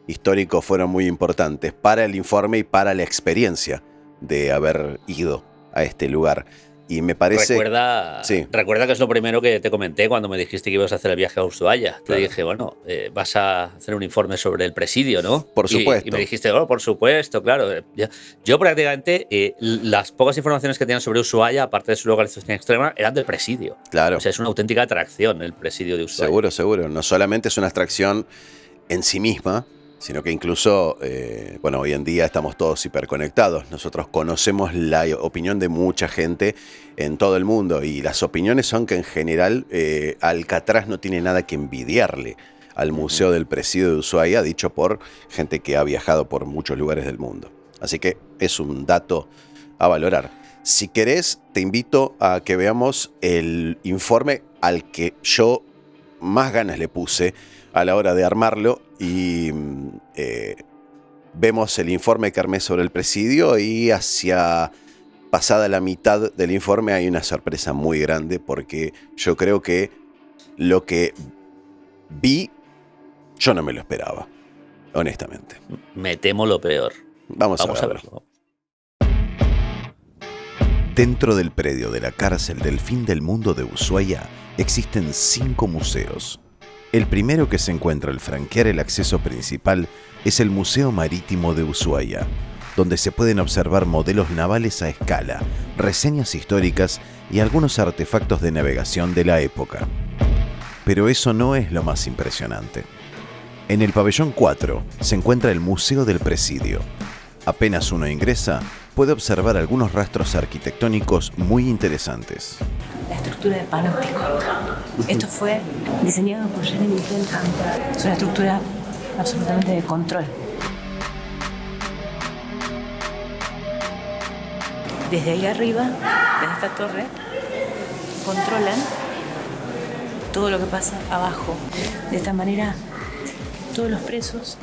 históricos fueron muy importantes para el informe y para la experiencia de haber ido a este lugar. Y me parece... Recuerda que es lo primero que te comenté cuando me dijiste que ibas a hacer el viaje a Ushuaia. Te dije, bueno, vas a hacer un informe sobre el presidio, ¿no? Por supuesto. Y me dijiste, por supuesto, claro. Yo prácticamente, las pocas informaciones que tenían sobre Ushuaia, aparte de su localización extrema, eran del presidio. Claro. O sea, es una auténtica atracción el presidio de Ushuaia. Seguro. No solamente es una atracción en sí misma, sino que incluso, hoy en día estamos todos hiperconectados. Nosotros conocemos la opinión de mucha gente en todo el mundo y las opiniones son que en general Alcatraz no tiene nada que envidiarle al Museo del Presidio de Ushuaia, dicho por gente que ha viajado por muchos lugares del mundo. Así que es un dato a valorar. Si querés, te invito a que veamos el informe al que yo más ganas le puse a la hora de armarlo y vemos el informe que armé sobre el presidio y hacia pasada la mitad del informe hay una sorpresa muy grande porque yo creo que lo que vi yo no me lo esperaba, honestamente. Me temo lo peor. Vamos a verlo. Dentro del predio de la cárcel del fin del mundo de Ushuaia existen 5 museos. El primero que se encuentra al franquear el acceso principal es el Museo Marítimo de Ushuaia, donde se pueden observar modelos navales a escala, reseñas históricas y algunos artefactos de navegación de la época. Pero eso no es lo más impresionante. En el pabellón 4 se encuentra el Museo del Presidio. Apenas uno ingresa, puede observar algunos rastros arquitectónicos muy interesantes. La estructura de panóptico. Esto fue diseñado por Jeremy Bentham. Es una estructura absolutamente de control. Desde ahí arriba, desde esta torre, controlan todo lo que pasa abajo. De esta manera, todos los presos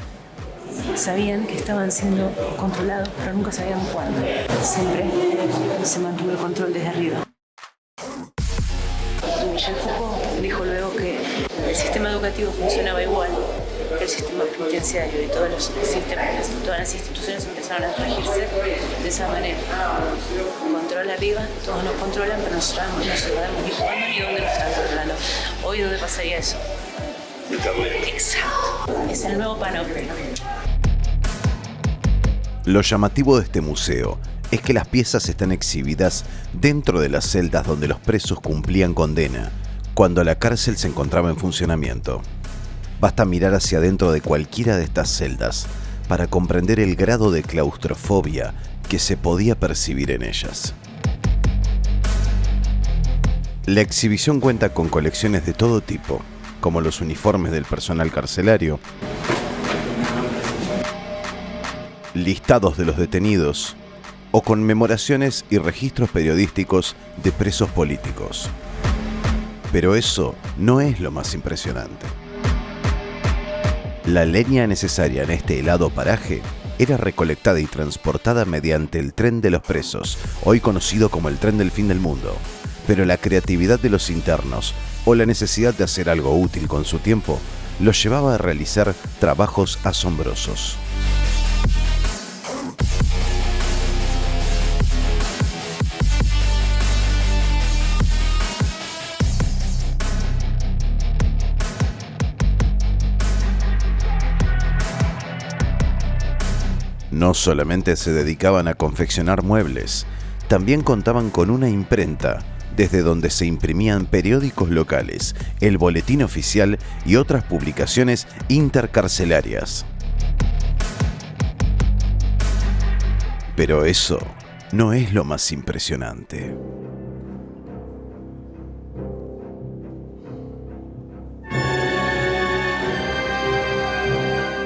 sabían que estaban siendo controlados, pero nunca sabían cuándo. Siempre se mantuvo el control desde arriba. Michel Foucault dijo luego que el sistema educativo funcionaba igual que el sistema penitenciario y todos los sistemas, todas las instituciones empezaron a regirse de esa manera. Control arriba, todos nos controlan, pero nosotros no sabemos ni cuándo ni dónde nos están controlando. Hoy, ¿dónde pasaría eso? Exacto. Es el nuevo panóptico. Lo llamativo de este museo es que las piezas están exhibidas dentro de las celdas donde los presos cumplían condena, cuando la cárcel se encontraba en funcionamiento. Basta mirar hacia adentro de cualquiera de estas celdas para comprender el grado de claustrofobia que se podía percibir en ellas. La exhibición cuenta con colecciones de todo tipo, como los uniformes del personal carcelario, listados de los detenidos o conmemoraciones y registros periodísticos de presos políticos. Pero eso no es lo más impresionante. La leña necesaria en este helado paraje era recolectada y transportada mediante el tren de los presos, hoy conocido como el tren del fin del mundo. Pero la creatividad de los internos o la necesidad de hacer algo útil con su tiempo los llevaba a realizar trabajos asombrosos. No solamente se dedicaban a confeccionar muebles, también contaban con una imprenta, desde donde se imprimían periódicos locales, el boletín oficial y otras publicaciones intercarcelarias. Pero eso no es lo más impresionante.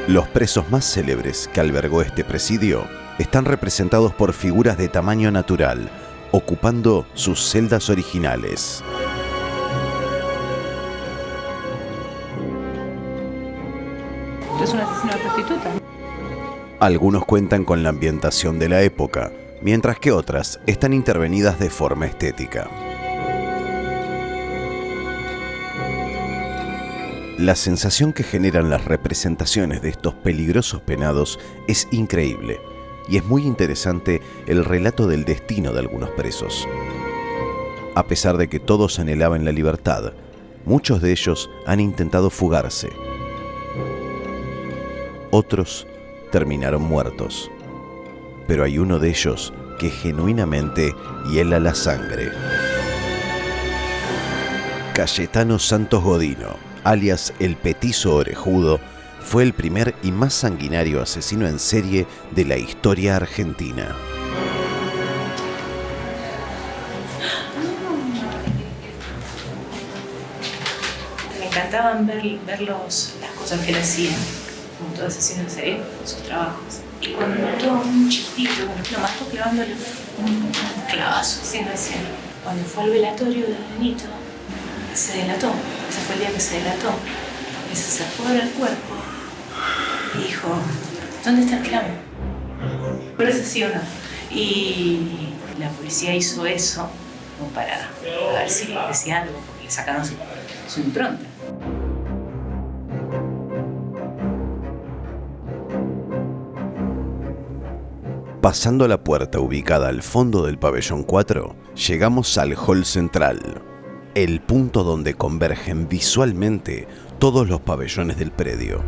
Los presos más célebres que albergó este presidio están representados por figuras de tamaño natural, ocupando sus celdas originales. Es un asesino de prostituta. Algunos cuentan con la ambientación de la época, mientras que otras están intervenidas de forma estética. La sensación que generan las representaciones de estos peligrosos penados es increíble, y es muy interesante el relato del destino de algunos presos. A pesar de que todos anhelaban la libertad, muchos de ellos han intentado fugarse. Otros terminaron muertos, pero hay uno de ellos que genuinamente hiela la sangre. Cayetano Santos Godino, alias el Petizo Orejudo, fue el primer y más sanguinario asesino en serie de la historia argentina. Me encantaban ver las cosas que él hacía, como todo asesino en serie, sus trabajos. Y cuando mató a un chiquitito, lo mató clavándole un clavazo, haciendo así. Cuando fue al velatorio del nenito, se delató. Ese fue el día que se delató. Porque se sacó del cuerpo y dijo, ¿Dónde está el clavo? Pero eso sí o no. Y la policía hizo eso como para ver si decía algo, porque le sacaron su impronta. Pasando la puerta ubicada al fondo del pabellón 4, llegamos al hall central, el punto donde convergen visualmente todos los pabellones del predio.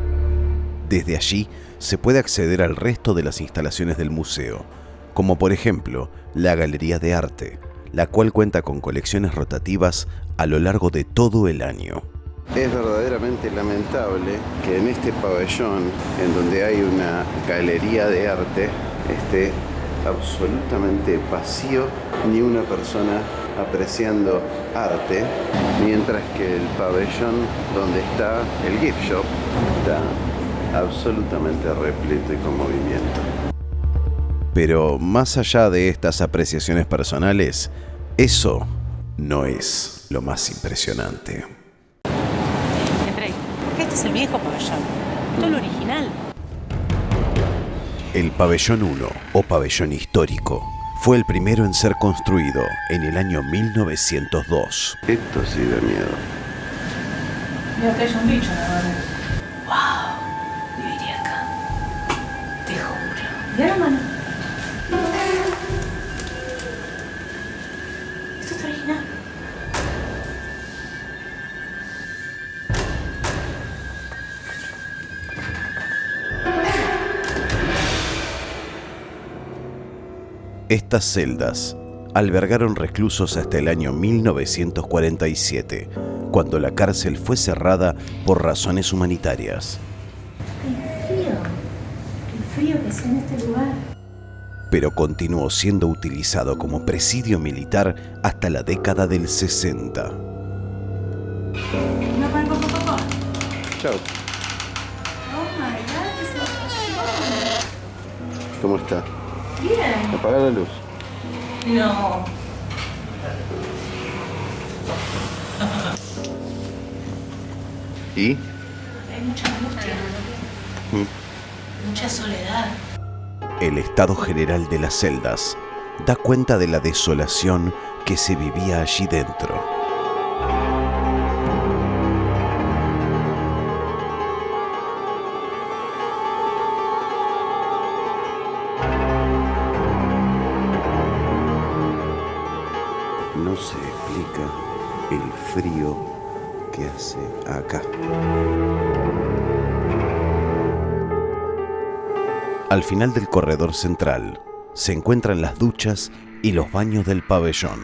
Desde allí se puede acceder al resto de las instalaciones del museo, como por ejemplo la Galería de Arte, la cual cuenta con colecciones rotativas a lo largo de todo el año. Es verdaderamente lamentable que en este pabellón, en donde hay una galería de arte, esté absolutamente vacío, ni una persona apreciando arte, mientras que el pabellón donde está el gift shop está absolutamente repleto y con movimiento. Pero más allá de estas apreciaciones personales, eso no es lo más impresionante. Porque este es el viejo pabellón, todo lo original. El pabellón 1, o pabellón histórico, fue el primero en ser construido en el año 1902. Esto sí da miedo. Mira que hay un bicho, ¿no? ¡Wow! Viviría acá. Te juro. Mira la mano. Esto es original. Estas celdas albergaron reclusos hasta el año 1947, cuando la cárcel fue cerrada por razones humanitarias. El frío que hace en este lugar. Pero continuó siendo utilizado como presidio militar hasta la década del 60. Papá. Chao. Oh my God, qué sensación. ¿Cómo está? Bien. Apaga la luz. No. ¿Y? Hay mucha angustia. Mucha soledad. El estado general de las celdas da cuenta de la desolación que se vivía allí dentro. No se explica el frío que hace acá. Al final del corredor central se encuentran las duchas y los baños del pabellón.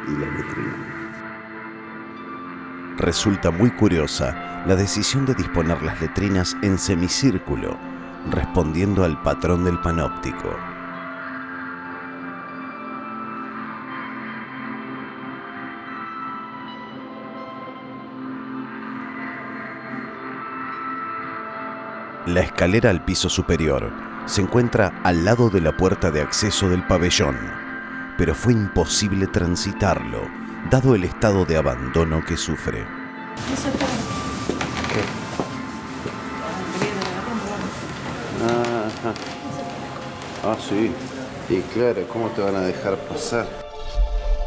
Y la letrina. Resulta muy curiosa la decisión de disponer las letrinas en semicírculo, respondiendo al patrón del panóptico. La escalera al piso superior se encuentra al lado de la puerta de acceso del pabellón, pero fue imposible transitarlo, dado el estado de abandono que sufre. ¿Qué? Ajá. Ah, sí. Y claro, ¿cómo te van a dejar pasar?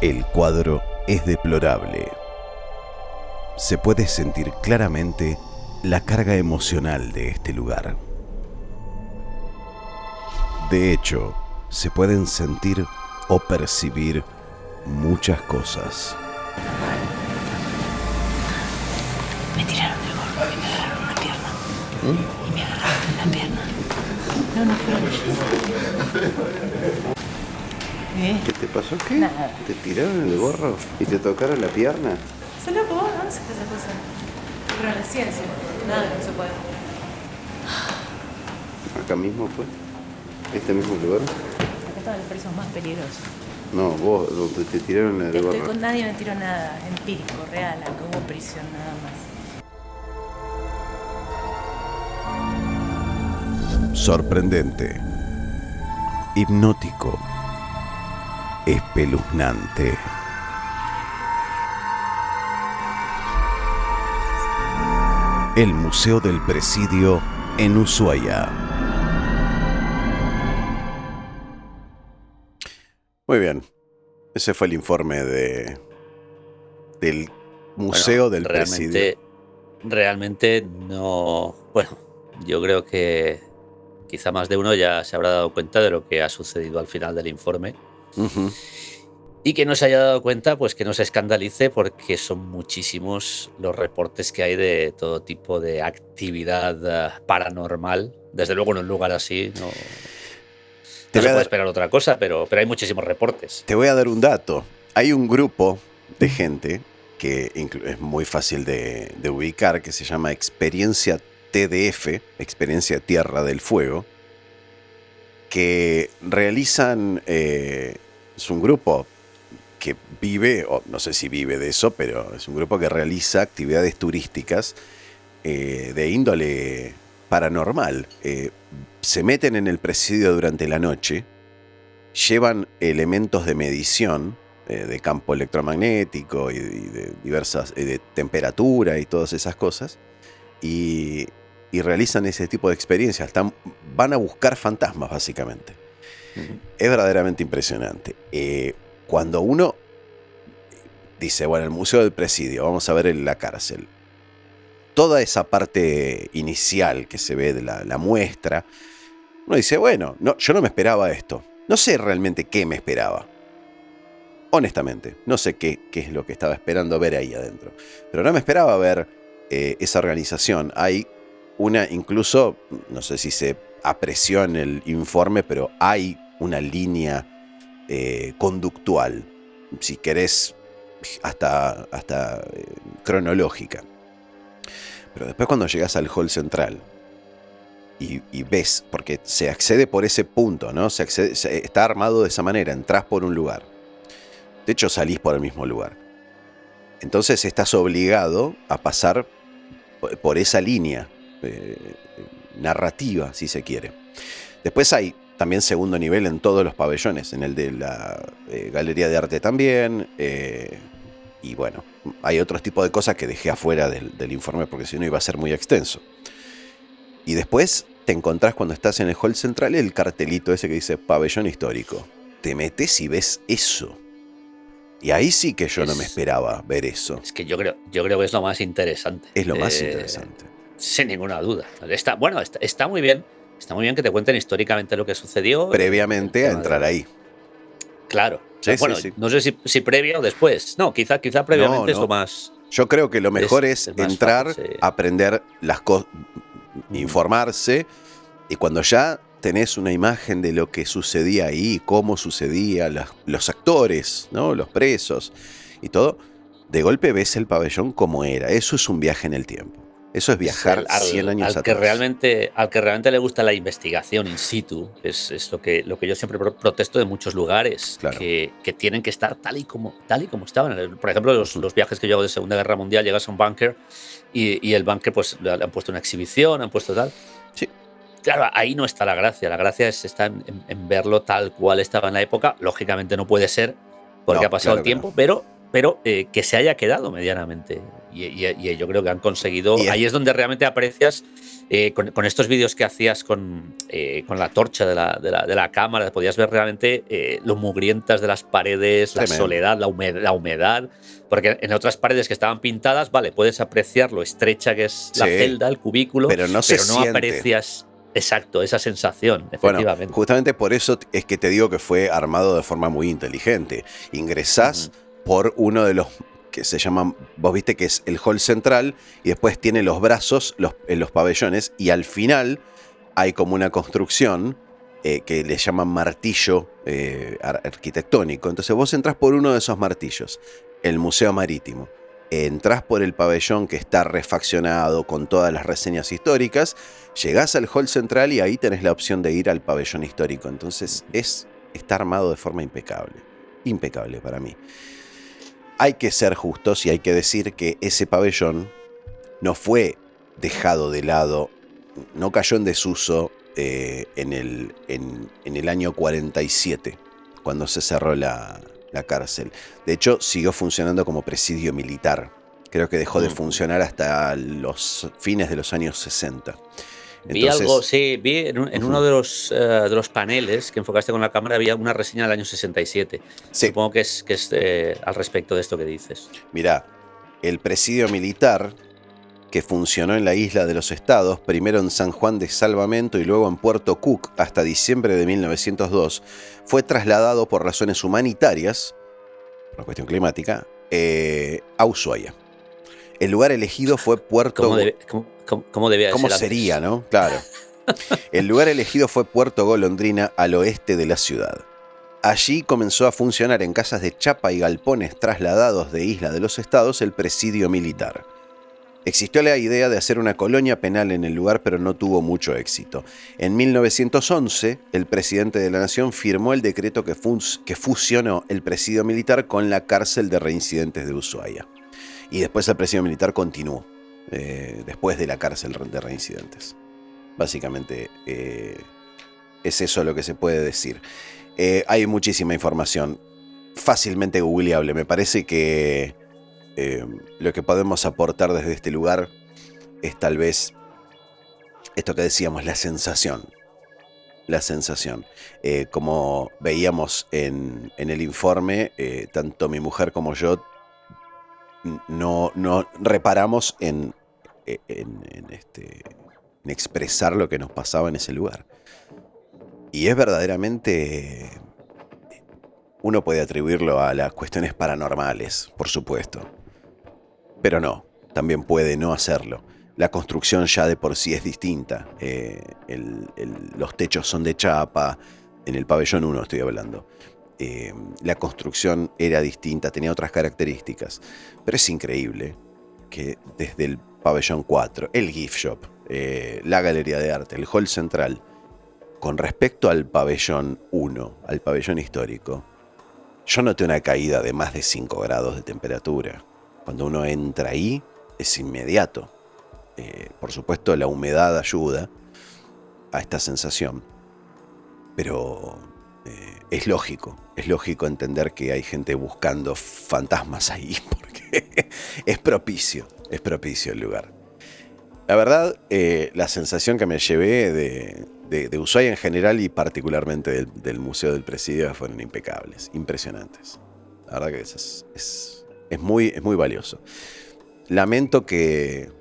El cuadro es deplorable. Se puede sentir claramente la carga emocional de este lugar. De hecho, se pueden sentir o percibir muchas cosas. Me tiraron del gorro y me agarraron una pierna. Y me agarraron la pierna. No fueron ellos. ¿Qué te pasó? ¿Qué? Nada. ¿Te tiraron el gorro y te tocaron la pierna? ¿Sos loco vos? ¿Dónde sacas esa cosa? Pero en la ciencia, nada no se puede. ¿Acá mismo fue? ¿Este mismo lugar? Acá estaban los presos más peligrosos. No, vos, donde te tiraron el gorro. Con nadie me tiró nada, empírico, real, aunque hubo prisión nada más. Sorprendente, hipnótico, espeluznante. El Museo del Presidio en Ushuaia. Muy bien. Ese fue el informe del Museo del Presidio. Realmente no. Bueno, yo creo que quizá más de uno ya se habrá dado cuenta de lo que ha sucedido al final del informe. Uh-huh. Y que no se haya dado cuenta, pues que no se escandalice, porque son muchísimos los reportes que hay de todo tipo de actividad paranormal. Desde luego en un lugar así no se puede esperar otra cosa, pero hay muchísimos reportes. Te voy a dar un dato. Hay un grupo de gente que es muy fácil de ubicar, que se llama Experiencia TDF, Experiencia Tierra del Fuego, que realizan, es un grupo que vive, o no sé si vive de eso, pero es un grupo que realiza actividades turísticas de índole paranormal. Se meten en el presidio durante la noche, llevan elementos de medición de campo electromagnético y de diversas, de temperatura y todas esas cosas, y realizan ese tipo de experiencias. Van a buscar fantasmas, básicamente. Uh-huh. Es verdaderamente impresionante. Cuando uno dice, bueno, el Museo del Presidio, vamos a ver en la cárcel, toda esa parte inicial que se ve de la muestra, uno dice, bueno, no, yo no me esperaba esto. No sé realmente qué me esperaba. Honestamente, no sé qué es lo que estaba esperando ver ahí adentro. Pero no me esperaba ver esa organización. Hay una, incluso, no sé si se apreció en el informe, pero hay una línea conductual, si querés, hasta cronológica. Pero después cuando llegas al hall central y ves, porque se accede por ese punto, ¿no? Está armado de esa manera, entrás por un lugar. De hecho, salís por el mismo lugar. Entonces estás obligado a pasar por esa línea narrativa, si se quiere. Después hay también segundo nivel en todos los pabellones, en el de la Galería de Arte también. Y bueno, hay otros tipos de cosas que dejé afuera del informe porque si no iba a ser muy extenso. Y después te encontrás, cuando estás en el hall central, el cartelito ese que dice pabellón histórico. Te metes y ves eso. Y ahí sí que yo no me esperaba ver eso. Es que yo creo que es lo más interesante. Es lo más interesante. Sin ninguna duda. Está muy bien. Está muy bien que te cuenten históricamente lo que sucedió. Previamente a entrar ahí. Claro. Sí, bueno, sí. No sé si previo o después. No, quizá previamente no. Es lo más. Yo creo que lo mejor es entrar, fácil, sí. Aprender las cosas, informarse, y cuando ya tenés una imagen de lo que sucedía ahí, cómo sucedía, los actores, ¿no? Los presos y todo, de golpe ves el pabellón como era. Eso es un viaje en el tiempo. Eso es viajar 100 años atrás. Al que realmente le gusta la investigación in situ, es lo que yo siempre protesto de muchos lugares, claro. que tienen que estar tal y como estaban. Por ejemplo, los viajes que yo hago de Segunda Guerra Mundial, llegas a un búnker y el búnker pues le han puesto una exhibición, han puesto tal. Sí. Claro, ahí no está la gracia. La gracia está en verlo tal cual estaba en la época. Lógicamente no puede ser porque ha pasado el tiempo, pero que se haya quedado medianamente. Y yo creo que han conseguido. Ahí es donde realmente aprecias con estos vídeos que hacías con la torcha de la cámara, podías ver realmente lo mugrientas de las paredes, la soledad, la humedad. Porque en otras paredes que estaban pintadas, vale, puedes apreciar lo estrecha que es la celda, el cubículo, pero no aprecias. Exacto, esa sensación, efectivamente. Bueno, justamente por eso es que te digo que fue armado de forma muy inteligente. Ingresás por uno de los que se llaman, vos viste que es el hall central, y después tiene los brazos en los pabellones, y al final hay como una construcción que le llaman martillo arquitectónico. Entonces vos entrás por uno de esos martillos, el Museo Marítimo. Entrás por el pabellón que está refaccionado con todas las reseñas históricas, llegás al hall central y ahí tenés la opción de ir al pabellón histórico. Entonces está armado de forma impecable. impecable para mí. Hay que ser justos y hay que decir que ese pabellón no fue dejado de lado, no cayó en desuso en el año 47, cuando se cerró la cárcel. De hecho, siguió funcionando como presidio militar. Creo que dejó de funcionar hasta los fines de los años 60. Entonces, vi en uno de los paneles que enfocaste con la cámara, había una reseña del año 67. Sí. Supongo que es al respecto de esto que dices. Mirá, el presidio militar que funcionó en la Isla de los Estados, primero en San Juan de Salvamento y luego en Puerto Cook hasta diciembre de 1902, fue trasladado por razones humanitarias, por una cuestión climática, a Ushuaia. El lugar elegido fue Puerto... ¿Cómo debía ser? ¿Cómo sería, no? Claro. El lugar elegido fue Puerto Golondrina, al oeste de la ciudad. Allí comenzó a funcionar en casas de chapa y galpones trasladados de Isla de los Estados el presidio militar. Existió la idea de hacer una colonia penal en el lugar, pero no tuvo mucho éxito. En 1911, el presidente de la Nación firmó el decreto que fusionó el presidio militar con la cárcel de reincidentes de Ushuaia. Y después el presidio militar continuó, después de la cárcel de reincidentes. Básicamente es eso lo que se puede decir. Hay muchísima información, fácilmente googleable. Me parece que lo que podemos aportar desde este lugar es tal vez esto que decíamos, la sensación. La sensación. Como veíamos en el informe, tanto mi mujer como yo no reparamos en expresar lo que nos pasaba en ese lugar. Y es verdaderamente... Uno puede atribuirlo a las cuestiones paranormales, por supuesto. Pero no, también puede no hacerlo. La construcción ya de por sí es distinta. Los techos son de chapa, en el pabellón 1 estoy hablando. La construcción era distinta, tenía otras características. Pero es increíble que desde el pabellón 4, el gift shop, la galería de arte, el hall central, con respecto al pabellón 1, al pabellón histórico, yo noté una caída de más de 5 grados de temperatura. Cuando uno entra ahí, es inmediato. Por supuesto, la humedad ayuda a esta sensación. Pero es lógico entender que hay gente buscando fantasmas ahí, porque es propicio el lugar. La verdad, la sensación que me llevé de Ushuaia en general y particularmente del Museo del Presidio fueron impecables, impresionantes. La verdad que es muy valioso. Lamento que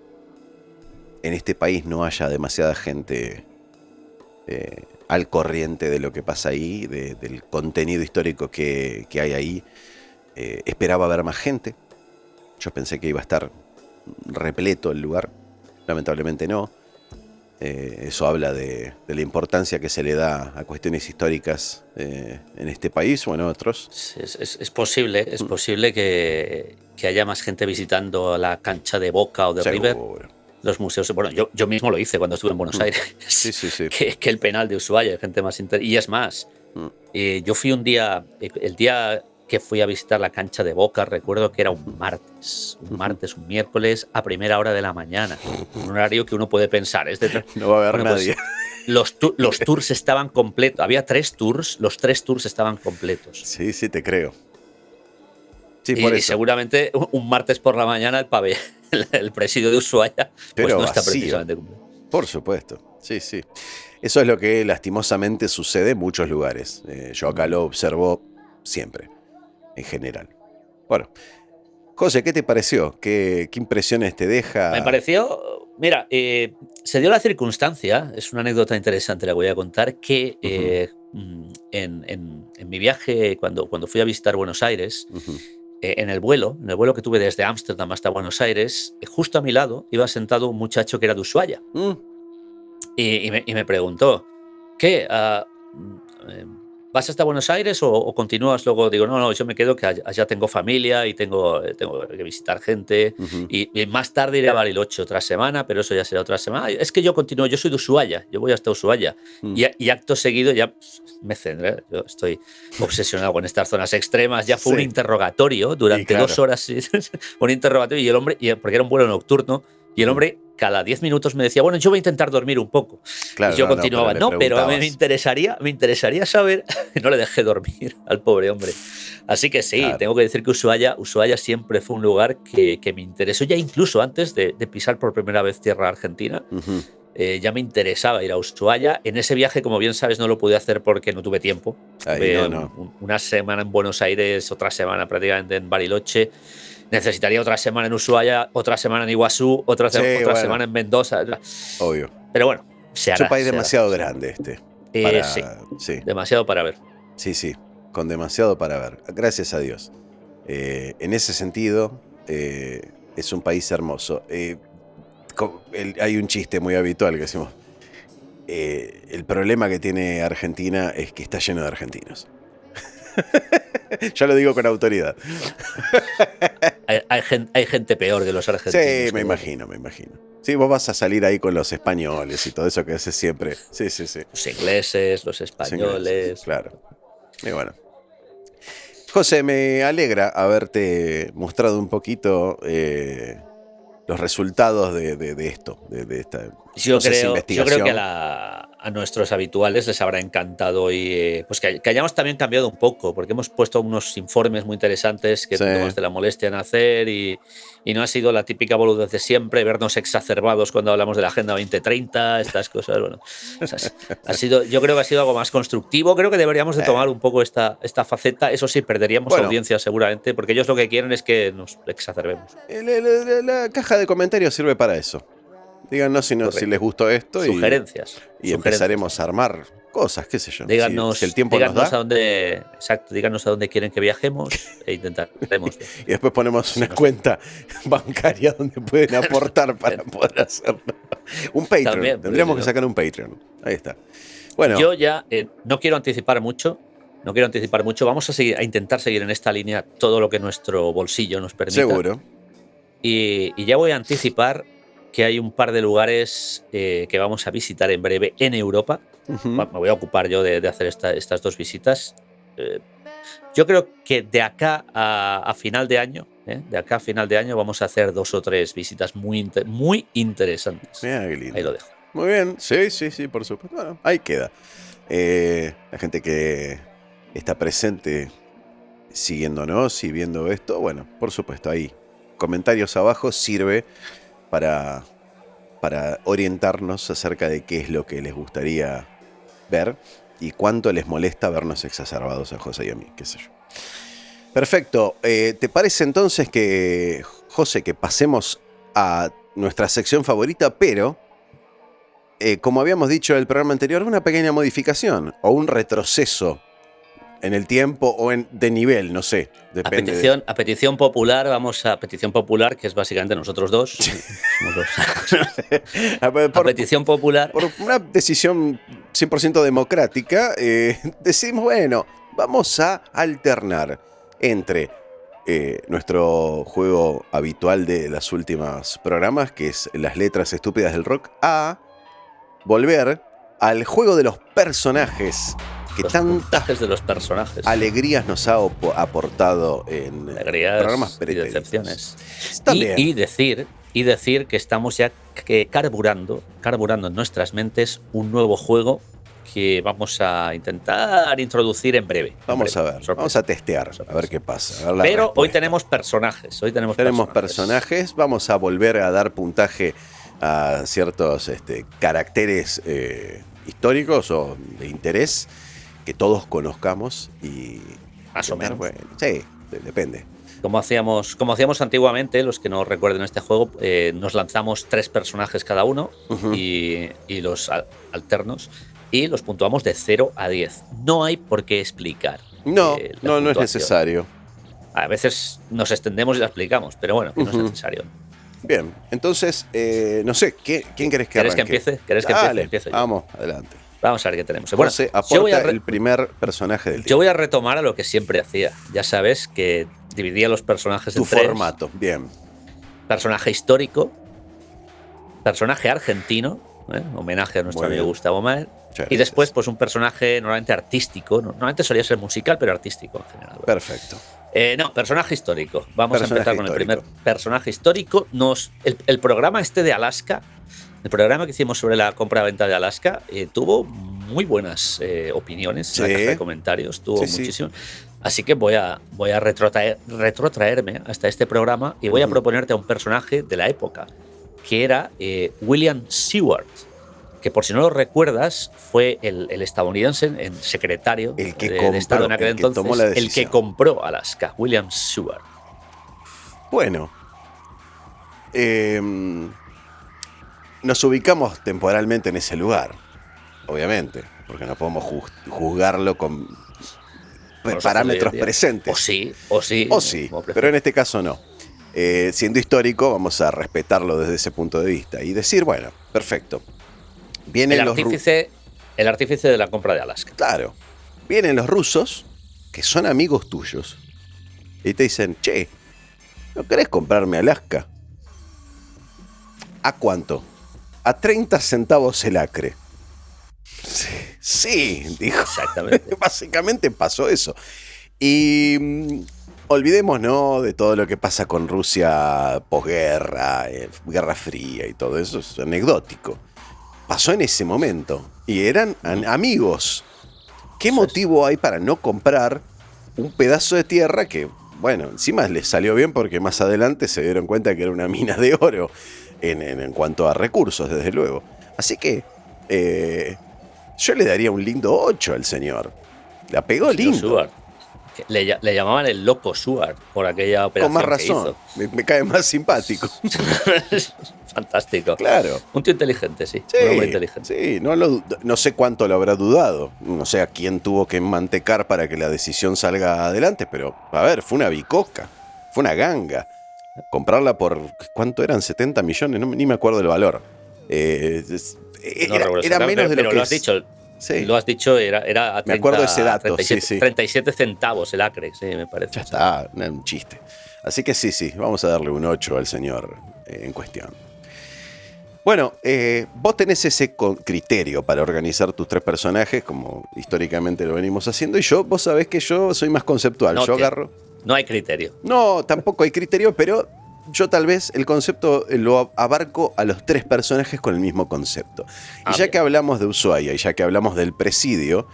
en este país no haya demasiada gente al corriente de lo que pasa ahí, del contenido histórico que hay ahí. Esperaba ver más gente. Yo pensé que iba a estar repleto el lugar. Lamentablemente no. Eso habla de la importancia que se le da a cuestiones históricas en este país o en otros. Es posible que haya más gente visitando la cancha de Boca o de River. Los museos. Bueno, yo mismo lo hice cuando estuve en Buenos Aires. Sí. Que el penal de Ushuaia, gente más y es más. Yo fui un día, el día que fui a visitar la cancha de Boca, recuerdo que era un martes, un miércoles, a primera hora de la mañana. Un horario que uno puede pensar. No va a haber nadie. Los tours estaban completos. Había 3 tours, los 3 tours estaban completos. Sí, te creo. Sí, y seguramente un martes por la mañana el presidio de Ushuaia pues no está precisamente completo. Por supuesto, sí. Eso es lo que lastimosamente sucede en muchos lugares. Yo acá lo observo siempre, en general. Bueno, José, ¿qué te pareció? ¿Qué impresiones te deja? Me pareció... Mira, se dio la circunstancia, es una anécdota interesante, la voy a contar, que en mi viaje, cuando fui a visitar Buenos Aires, en el vuelo que tuve desde Ámsterdam hasta Buenos Aires, justo a mi lado iba sentado un muchacho que era de Ushuaia. Y me preguntó, ¿qué? ¿vas hasta Buenos Aires o continúas luego? Digo, no, yo me quedo, que allá tengo familia y tengo que visitar gente. Y más tarde iré a Bariloche otra semana, pero eso ya será otra semana. Es que yo continúo, yo soy de Ushuaia, yo voy hasta Ushuaia. Y acto seguido ya me centré. Yo estoy obsesionado con estas zonas extremas. Ya fue un interrogatorio durante 2 horas. Un interrogatorio y el hombre, porque era un vuelo nocturno, y el hombre cada 10 minutos me decía, bueno, yo voy a intentar dormir un poco. Claro, y yo continuaba, pero me interesaría saber. No le dejé dormir al pobre hombre. Así que sí, tengo que decir que Ushuaia siempre fue un lugar que me interesó, ya incluso antes de pisar por primera vez tierra argentina. Ya me interesaba ir a Ushuaia. En ese viaje, como bien sabes, no lo pude hacer porque no tuve tiempo. Una semana en Buenos Aires, otra semana prácticamente en Bariloche. Necesitaría otra semana en Ushuaia, otra semana en Iguazú, otra semana en Mendoza. Obvio. Pero bueno, se hará. Es un país demasiado grande sí, demasiado para ver. Sí, con demasiado para ver. Gracias a Dios. En ese sentido, es un país hermoso. Hay un chiste muy habitual que decimos. El problema que tiene Argentina es que está lleno de argentinos. Ya lo digo con autoridad. Hay gente peor que los argentinos. Sí, me imagino. Sí, vos vas a salir ahí con los españoles y todo eso que haces siempre. Sí. Los ingleses, los españoles. Claro. Y bueno. José, me alegra haberte mostrado un poquito los resultados de esto, de esta investigación. Yo creo que a nuestros habituales les habrá encantado y pues que hayamos también cambiado un poco, porque hemos puesto unos informes muy interesantes que tomamos de la molestia en hacer y no ha sido la típica boludez de siempre, vernos exacerbados cuando hablamos de la Agenda 2030, estas cosas. Bueno, yo creo que ha sido algo más constructivo. Creo que deberíamos de tomar un poco esta faceta. Eso sí, perderíamos audiencia seguramente, porque ellos lo que quieren es que nos exacerbemos. La caja de comentarios sirve para eso. Díganos si les gustó esto. Sugerencias. Y empezaremos a armar cosas, qué sé yo. Díganos, si el tiempo nos da. Díganos a dónde quieren que viajemos e intentaremos. Y después ponemos una cuenta bancaria donde pueden aportar para poder hacerlo. Un Patreon. También, tendríamos que sacar un Patreon. Ahí está. Bueno. Yo ya no quiero anticipar mucho. Vamos a intentar seguir en esta línea todo lo que nuestro bolsillo nos permita. Seguro. Y ya voy a anticipar que hay un par de lugares que vamos a visitar en breve en Europa. Me voy a ocupar yo de hacer estas 2 visitas. Yo creo que de acá a final de año, vamos a hacer 2 o 3 visitas muy interesantes. Mira, qué lindo. Ahí lo dejo. Muy bien, sí, por supuesto. Bueno, ahí queda. La gente que está presente siguiéndonos y viendo esto, bueno, por supuesto, ahí comentarios abajo sirve para orientarnos acerca de qué es lo que les gustaría ver y cuánto les molesta vernos exacerbados a José y a mí, qué sé yo. Perfecto. ¿Te parece entonces que, José, que pasemos a nuestra sección favorita, pero, como habíamos dicho en el programa anterior, una pequeña modificación o un retroceso en el tiempo o de nivel, no sé. Depende a petición popular, vamos a petición popular, que es básicamente nosotros dos. Somos dos. A petición popular. Por una decisión 100% democrática, decimos, bueno, vamos a alternar entre nuestro juego habitual de los últimos programas, que es las letras estúpidas del rock, a volver al juego de los personajes. Que tantas de los personajes, alegrías nos ha aportado en programas pretéritos. Y decepciones. Y decir que estamos ya carburando en nuestras mentes un nuevo juego que vamos a intentar introducir en breve. Vamos a ver, vamos a testear, a ver qué pasa. Pero hoy tenemos personajes. Tenemos personajes. Vamos a volver a dar puntaje a ciertos caracteres históricos o de interés que todos conozcamos y más o menos. Bueno, sí, depende. Como hacíamos antiguamente, los que no recuerden este juego, nos lanzamos 3 personajes cada uno y los alternos y los puntuamos de 0 a 10. No hay por qué explicar. No es necesario. A veces nos extendemos y la explicamos, pero bueno, que no es necesario. Bien, entonces, no sé, ¿quién querés que arranque? ¿Querés que empiece? Empiece? Vamos, adelante. Vamos a ver qué tenemos. Bueno, aporta el primer personaje del día. Yo voy a retomar a lo que siempre hacía. Ya sabes que dividía los personajes en tres. Tu formato, bien. Personaje histórico, personaje argentino, homenaje a nuestro amigo Gustavo Maer, y después pues un personaje normalmente artístico, normalmente solía ser musical, pero artístico en general. Perfecto. No, personaje histórico. Vamos a empezar con el primer personaje histórico. El programa de Alaska, el programa que hicimos sobre la compra-venta de Alaska, tuvo muy buenas opiniones en la caja de comentarios, tuvo muchísimo. Así que voy a retrotraerme hasta este programa y voy a proponerte a un personaje de la época, que era William Seward, que por si no lo recuerdas, fue el estadounidense, el secretario de Estado en aquel entonces, el que compró Alaska, William Seward. Bueno, nos ubicamos temporalmente en ese lugar, obviamente, porque no podemos juzgarlo con parámetros presentes. O sí, pero en este caso no. Siendo histórico, vamos a respetarlo desde ese punto de vista y decir, bueno, perfecto. Vienen el artífice de la compra de Alaska. Claro. Vienen los rusos, que son amigos tuyos, y te dicen, che, ¿no querés comprarme Alaska? ¿A cuánto? A 30 centavos el acre. Sí, dijo. Exactamente. Básicamente pasó eso. Y olvidémonos de todo lo que pasa con Rusia posguerra, Guerra Fría y todo eso. Es anecdótico. Pasó en ese momento. Y eran amigos. ¿Qué motivo hay para no comprar un pedazo de tierra que, bueno, encima les salió bien porque más adelante se dieron cuenta que era una mina de oro en cuanto a recursos, desde luego? Así que yo le daría un lindo 8 al señor. La pegó lindo. Le llamaban el loco Seward por aquella operación. Con más razón. Me cae más simpático. Fantástico. Claro. Un tío inteligente, sí. Un hombre inteligente. Sí, no sé cuánto lo habrá dudado. No sé a quién tuvo que mantecar para que la decisión salga adelante, pero, a ver, fue una bicoca. Fue una ganga. Comprarla por, ¿cuánto eran? 70 millones, ni me acuerdo del valor. Era menos de lo que lo has dicho. Sí. Lo has dicho, era a 30, me acuerdo de ese dato, 37 centavos el acre, sí, me parece. Ya está, un chiste. Así que sí, vamos a darle un 8 al señor en cuestión. Bueno, vos tenés ese criterio para organizar tus tres personajes, como históricamente lo venimos haciendo, y vos sabés que yo soy más conceptual. Yo agarro... No hay criterio. No, tampoco hay criterio, pero yo tal vez el concepto lo abarco a los tres personajes con el mismo concepto. Y ya que hablamos de Ushuaia y ya que hablamos del presidio,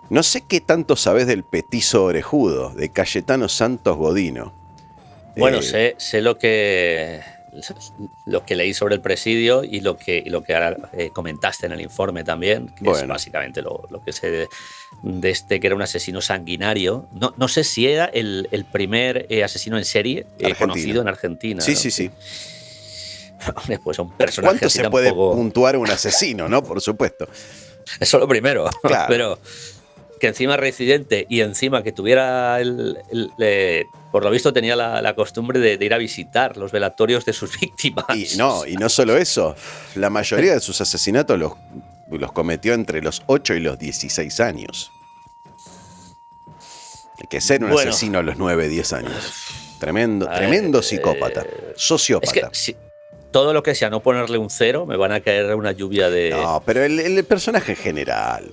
no sé qué tanto sabés del petizo orejudo, de Cayetano Santos Godino. Bueno, sé lo que leí sobre el presidio y lo que ahora comentaste en el informe también, que es básicamente lo que sé de que era un asesino sanguinario. No sé si era el primer asesino en serie conocido en Argentina. Sí, ¿no? sí. Pues un personaje. ¿Cuánto se puede puntuar un asesino, no? Por supuesto. Eso lo primero. Claro. Pero que encima residente y encima que tuviera por lo visto tenía la costumbre de ir a visitar los velatorios de sus víctimas. Y no solo eso, la mayoría de sus asesinatos los cometió entre los 8 y los 16 años. Hay que ser un asesino a los 9, 10 años. Tremendo psicópata, sociópata. Es que todo lo que sea no ponerle un 0, me van a caer una lluvia de... No, pero el personaje en general,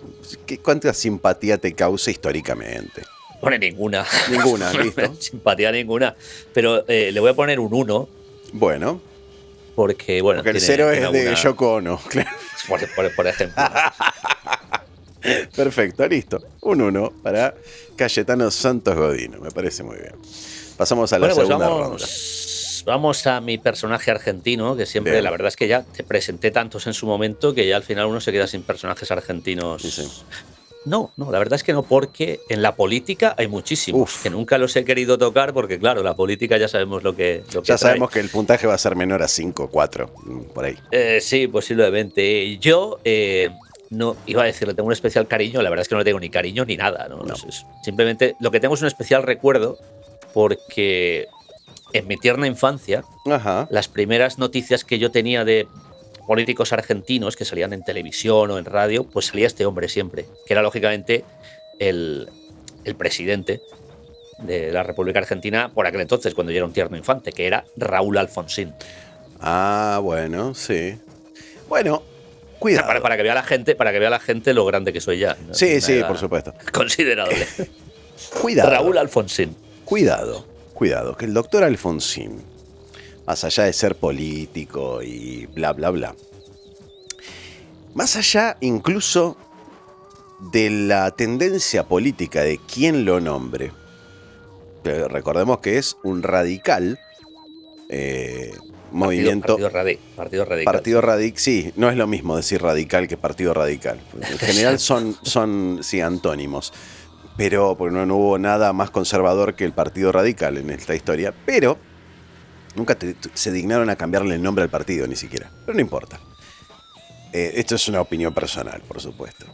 ¿cuánta simpatía te causa históricamente? Pone ninguna. Ninguna, ¿listo? Simpatía ninguna. Pero le voy a poner un 1. Bueno. Porque el 0 es de Yoko Ono, claro. Por ejemplo. Perfecto, listo. Un 1 para Cayetano Santos Godino. Me parece muy bien. Pasamos a la segunda ronda. Vamos a mi personaje argentino, que siempre, bien, la verdad es que ya te presenté tantos en su momento que ya al final uno se queda sin personajes argentinos. Sí. No, la verdad es que no, porque en la política hay muchísimos, que nunca los he querido tocar porque, claro, la política ya sabemos lo que ya trae. Sabemos que el puntaje va a ser menor a 5, 4, por ahí. Sí, posiblemente. Yo no iba a decir, le tengo un especial cariño, la verdad es que no le tengo ni cariño ni nada. No. Simplemente lo que tengo es un especial recuerdo porque en mi tierna infancia, las primeras noticias que yo tenía políticos argentinos que salían en televisión o en radio, pues salía este hombre siempre, que era lógicamente el presidente de la República Argentina por aquel entonces, cuando yo era un tierno infante, que era Raúl Alfonsín. Ah, bueno, sí. Bueno, cuidado. O sea, para que vea la gente lo grande que soy ya. Sí, por supuesto. Considerable. Cuidado. Raúl Alfonsín. Cuidado, que el doctor Alfonsín, más allá de ser político y bla, bla, bla, más allá incluso de la tendencia política de quien lo nombre, recordemos que es un radical, movimiento... Partido Radical, sí, no es lo mismo decir radical que partido radical. En general son sí, antónimos. Pero porque no hubo nada más conservador que el Partido Radical en esta historia. Pero nunca se dignaron a cambiarle el nombre al partido, ni siquiera. Pero no importa. Esto es una opinión personal, por supuesto.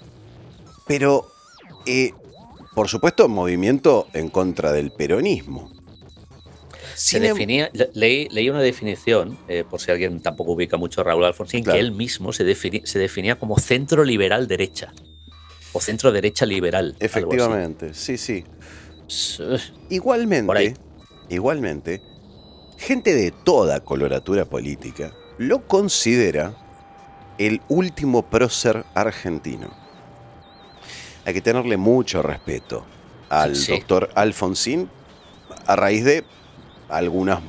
Pero, por supuesto, movimiento en contra del peronismo. Leí una definición, por si alguien tampoco ubica mucho a Raúl Alfonsín, claro, que él mismo se definía como centro liberal derecha. O centro derecha liberal. Efectivamente, sí. Igualmente, gente de toda coloratura política lo considera el último prócer argentino. Hay que tenerle mucho respeto al doctor Alfonsín a raíz de algunas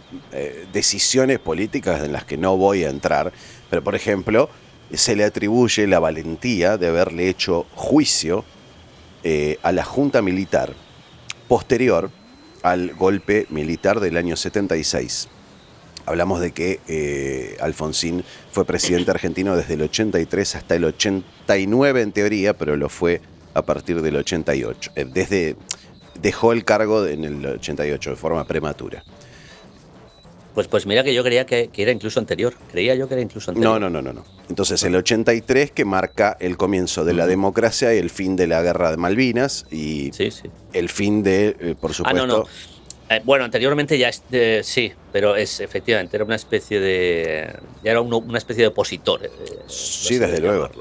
decisiones políticas en las que no voy a entrar, pero por ejemplo, se le atribuye la valentía de haberle hecho juicio a la junta militar posterior al golpe militar del año 76. Hablamos de que Alfonsín fue presidente argentino desde el 83 hasta el 89 en teoría, pero lo fue a partir del 88. Dejó el cargo en el 88 de forma prematura. Pues mira que yo creía que era incluso anterior. Creía yo que era incluso anterior. No. Entonces el 83 que marca el comienzo de la democracia y el fin de la guerra de Malvinas y el fin de, por supuesto... Bueno, anteriormente ya sí, pero efectivamente era una especie de... Ya era una especie de opositor. Sí, desde luego.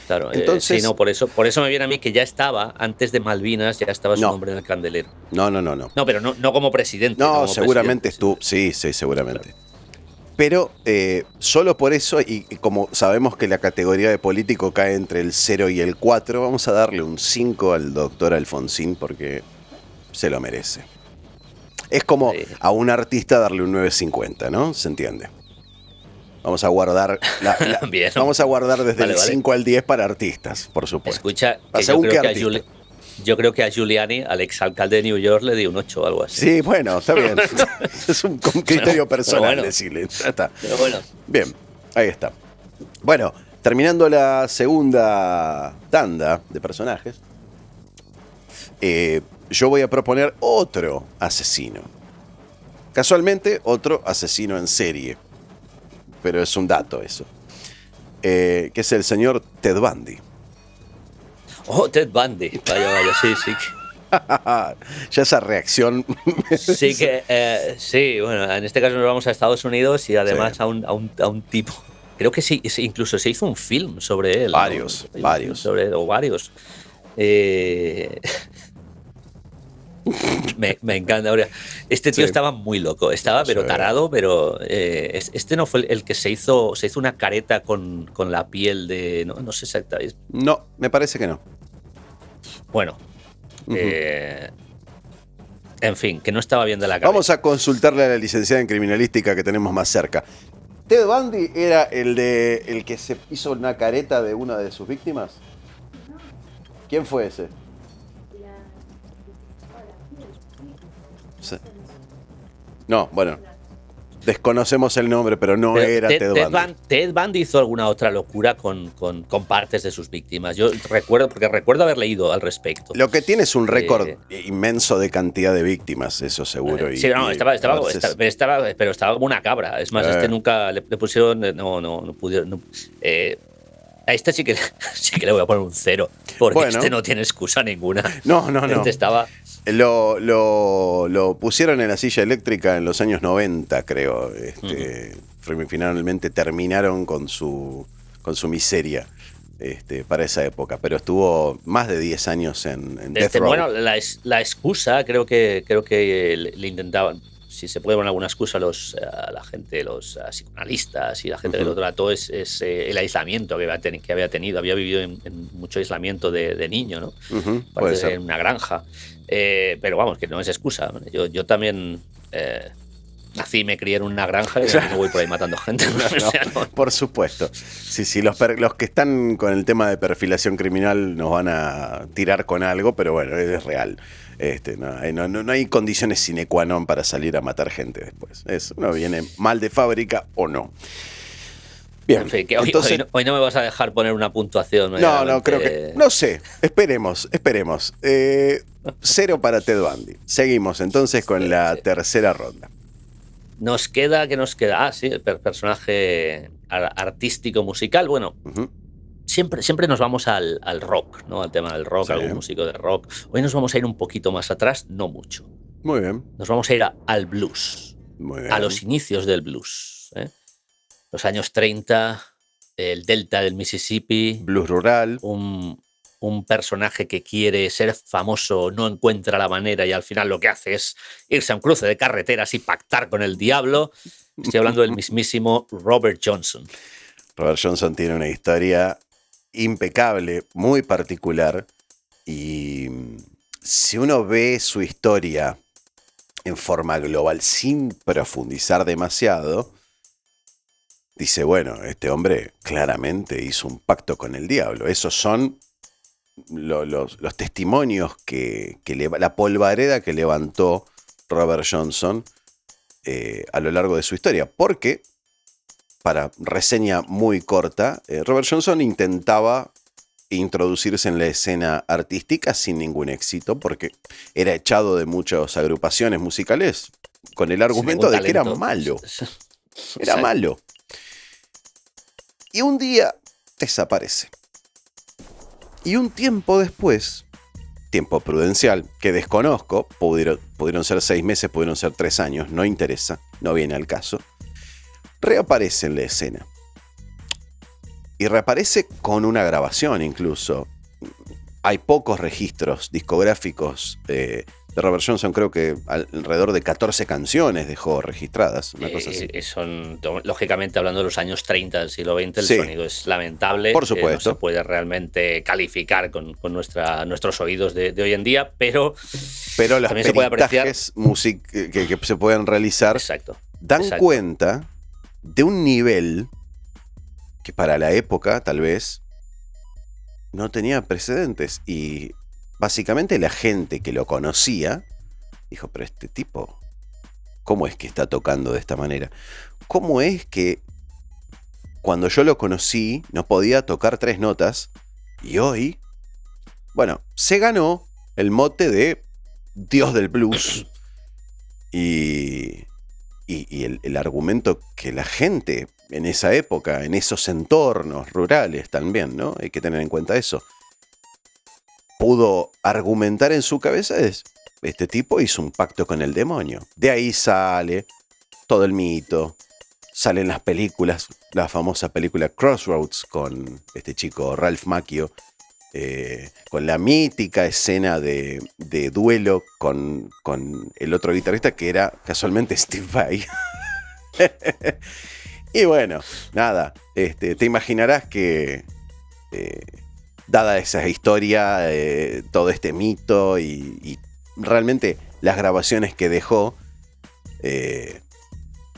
Claro, entonces, por eso me viene a mí que ya estaba, antes de Malvinas, ya estaba su nombre en el candelero. No. No, pero no como presidente. No, como seguramente estuvo. Sí, seguramente. Claro. Pero solo por eso, y como sabemos que la categoría de político cae entre el 0 y el 4, vamos a darle un 5 al doctor Alfonsín porque se lo merece. Es como a un artista darle un 9.50, ¿no? ¿Se entiende? Vamos a guardar vamos a guardar desde el 5 al 10 para artististas, por supuesto. Escucha, que yo creo que a Giuliani, al exalcalde de New York, le di un 8 o algo así. Sí, bueno, está bien. Es un criterio personal decirle. Ya está. Pero bueno. Bien, ahí está. Bueno, terminando la segunda tanda de personajes, yo voy a proponer otro asesino. Casualmente, otro asesino en serie. Pero es un dato eso. Que es el señor Ted Bundy. Oh, Ted Bundy. Vaya, sí. Ya esa reacción. Sí, sí, bueno, en este caso nos vamos a Estados Unidos y además a un tipo. Creo que sí, incluso se hizo un film sobre él. Varios. Varios. Me encanta. Este tío estaba muy loco, pero tarado, pero este no fue el que se hizo una careta con la piel de... No sé exactamente. No, me parece que no. Bueno, en fin, que no estaba bien de la cabeza. Vamos a consultarle a la licenciada en criminalística que tenemos más cerca. ¿Ted Bundy era el que se hizo una careta de una de sus víctimas? ¿Quién fue ese? No, bueno, desconocemos el nombre, pero era Ted Bundy. Ted Bundy hizo alguna otra locura con partes de sus víctimas. Yo recuerdo haber leído al respecto. Lo que tiene es un récord inmenso de cantidad de víctimas, eso seguro. Pero estaba como una cabra. Es más, nunca le pusieron, no pudieron. A este sí que le voy a poner un 0, porque este no tiene excusa ninguna. No. Estaba... Lo pusieron en la silla eléctrica en los años 90, creo, finalmente terminaron con su miseria. Para esa época, pero estuvo más de 10 años en Death Row. Bueno, la excusa, creo que le intentaban, si se puede poner alguna excusa a la gente, los psicoanalistas y la gente que lo trató, es el aislamiento que había tenido. Había vivido en mucho aislamiento de niño, ¿no? Puede ser. En una granja. Pero vamos, que no es excusa. Yo también... nací y me crié en una granja y no voy por ahí matando gente. Por supuesto. Sí, los que están con el tema de perfilación criminal nos van a tirar con algo, pero bueno, es real. No hay condiciones sine qua non para salir a matar gente después. Uno viene mal de fábrica o no. Bien, en fin, que hoy no me vas a dejar poner una puntuación. No, creo que... No sé, esperemos. 0 para Ted Bundy. Seguimos entonces con la tercera ronda. Nos queda, sí, el personaje artístico musical. Bueno, siempre nos vamos al rock, ¿no? Al tema del rock, sí. Algún músico de rock. Hoy nos vamos a ir un poquito más atrás, no mucho. Muy bien. Nos vamos a ir al blues. Muy bien. A los inicios del blues. Los años 30, el delta del Mississippi. Blues rural. Un personaje que quiere ser famoso no encuentra la manera y al final lo que hace es irse a un cruce de carreteras y pactar con el diablo. Estoy hablando del mismísimo Robert Johnson. Robert Johnson tiene una historia impecable, muy particular, y si uno ve su historia en forma global sin profundizar demasiado, dice, bueno, este hombre claramente hizo un pacto con el diablo. Esos son los testimonios la polvareda que levantó Robert Johnson a lo largo de su historia. Porque, para reseña muy corta, Robert Johnson intentaba introducirse en la escena artística sin ningún éxito, porque era echado de muchas agrupaciones musicales con el argumento de que era malo. Era malo. Y un día desaparece. Y un tiempo después, tiempo prudencial, que desconozco, pudieron ser 6 meses, pudieron ser 3 años, no interesa, no viene al caso, reaparece en la escena. Y reaparece con una grabación incluso. Hay pocos registros discográficos de Robert Johnson, creo que alrededor de 14 canciones dejó registradas, una cosa así. Son, lógicamente, hablando de los años 30 del siglo XX, el sonido es lamentable. Por supuesto. No se puede realmente calificar con nuestros oídos de hoy en día, pero los peritajes que se pueden realizar dan cuenta de un nivel que para la época, tal vez, no tenía precedentes. Y básicamente la gente que lo conocía dijo, pero este tipo, ¿cómo es que está tocando de esta manera? ¿Cómo es que cuando yo lo conocí no podía tocar 3 notas y hoy, bueno, se ganó el mote de Dios del Blues? Y el argumento que la gente en esa época, en esos entornos rurales también, ¿no? Hay que tener en cuenta eso. Pudo argumentar en su cabeza es, este tipo hizo un pacto con el demonio. De ahí sale todo el mito. Salen las películas, la famosa película Crossroads con este chico Ralph Macchio, con la mítica escena de duelo con el otro guitarrista que era casualmente Steve Vai. Y bueno, nada, te imaginarás que dada esa historia, todo este mito y realmente las grabaciones que dejó,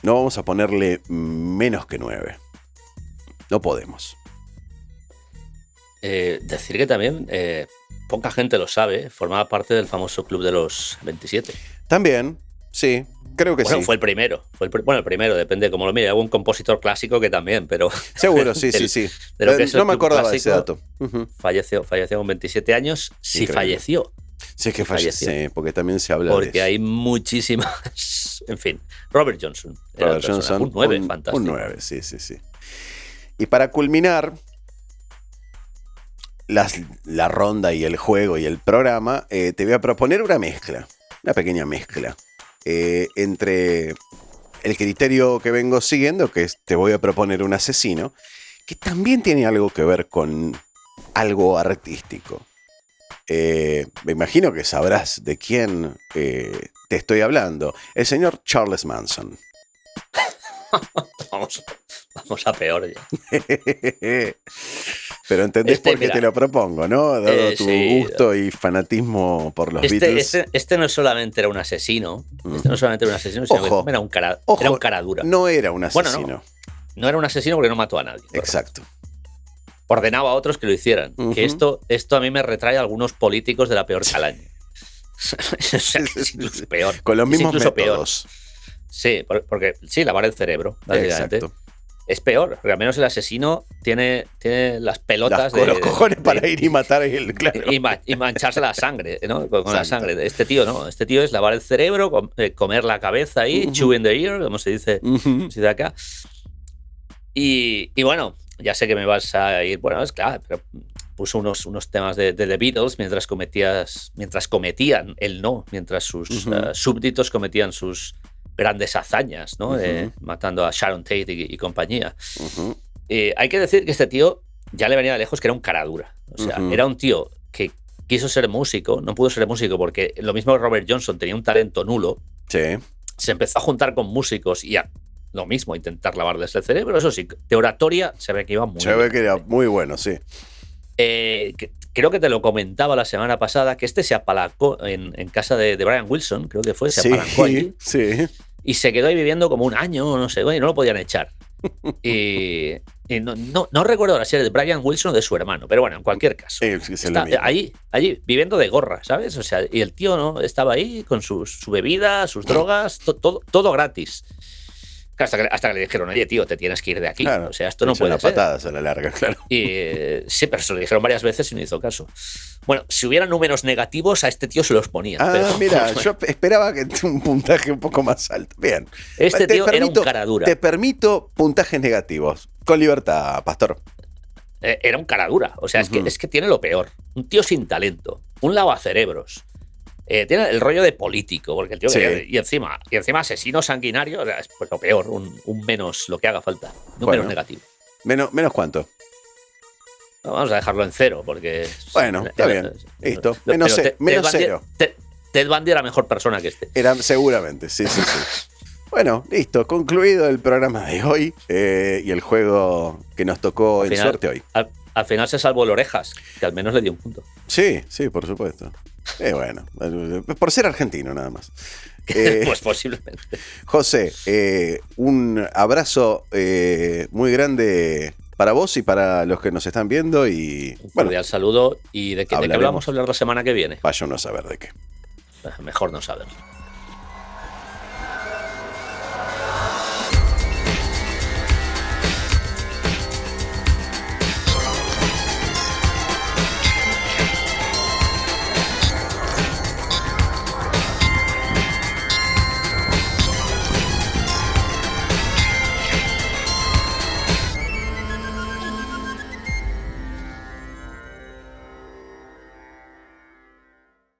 no vamos a ponerle menos que 9. No podemos. Decir que también poca gente lo sabe, formaba parte del famoso Club de los 27. También, sí, creo que sí. Fue el primero. El primero, depende de cómo lo mire. Hay un compositor clásico que también, pero... Seguro, sí. No me acordaba de ese dato. Falleció con 27 años. Sí, falleció. Sí, es que falleció. Sí, porque también se habla de eso. Porque hay muchísimas... En fin, Robert Johnson. Un 9, fantástico. Un 9, sí. Y para culminar la ronda y el juego y el programa, te voy a proponer una pequeña mezcla entre el criterio que vengo siguiendo, que es te voy a proponer un asesino, que también tiene algo que ver con algo artístico. Me imagino que sabrás de quién te estoy hablando. El señor Charles Manson. Vamos a peor ya. Pero entendés por qué te lo propongo, ¿no? Dado tu gusto y fanatismo por los Beatles. Este no solamente era un asesino, sino que era un cara dura. No era un asesino. Bueno, no era un asesino porque no mató a nadie. Exacto. Ordenaba a otros que lo hicieran. Que esto a mí me retrae a algunos políticos de la peor calaña. O sea, es incluso peor. Con los mismos métodos. Peor. Sí, porque sí, lavar el cerebro, básicamente. Exacto. Es peor, porque al menos el asesino tiene las pelotas los cojones para ir y matar a él, claro. Y mancharse la sangre, ¿no? Con la sangre. Este tío no, este tío es lavar el cerebro, comer la cabeza ahí, chewing the ear, como se dice acá. Y bueno, ya sé que me vas a ir, bueno, es claro, pero puso unos temas de The Beatles mientras cometían él no, mientras sus súbditos cometían sus grandes hazañas, ¿no? Matando a Sharon Tate y compañía. Hay que decir que este tío ya le venía de lejos que era un cara dura. O sea, era un tío que quiso ser músico, no pudo ser músico porque lo mismo que Robert Johnson tenía un talento nulo. Sí. Se empezó a juntar con músicos y lo mismo, intentar lavarles el cerebro. Eso sí, de oratoria se ve que iba muy bien. Se ve que era muy bueno, sí. Creo que te lo comentaba la semana pasada, que se apalancó en casa de Brian Wilson, creo que fue, se apalancó allí. Sí. Y se quedó ahí viviendo como un año, no sé, y no lo podían echar. Y no recuerdo ahora si era de Brian Wilson o de su hermano, pero bueno, en cualquier caso. Está allí viviendo de gorra, ¿sabes? O sea, y el tío no estaba ahí con su bebida, sus drogas, todo gratis. Hasta que le dijeron, oye, tío, te tienes que ir de aquí. Claro, o sea, esto no puede ser. Patadas a la larga, claro. Y sí, pero se lo dijeron varias veces y no hizo caso. Bueno, si hubieran números negativos, a este tío se los ponían. Mira, yo esperaba que un puntaje un poco más alto. Bien. Este tío era un cara dura. Te permito puntajes negativos. Con libertad, Pastor. Era un cara dura. O sea, es que tiene lo peor. Un tío sin talento. Un lavacerebros. Tiene el rollo de político, porque el tío y encima asesino sanguinario, o sea, es pues lo peor, un menos lo que haga falta, un menos negativo. ¿Menos cuánto? No, vamos a dejarlo en 0, porque... Bueno, está bien, listo. Menos 0. Ted Bundy era mejor persona que este. Seguramente, sí. Bueno, listo, concluido el programa de hoy y el juego que nos tocó en suerte hoy. Al final se salvó el Orejas, que al menos le dio un punto. Sí, por supuesto. Bueno, por ser argentino nada más. Pues posiblemente. José, un abrazo muy grande para vos y para los que nos están viendo. Un cordial saludo. ¿Y de qué vamos a hablar la semana que viene? Vaya uno a saber de qué. Mejor no saberlo.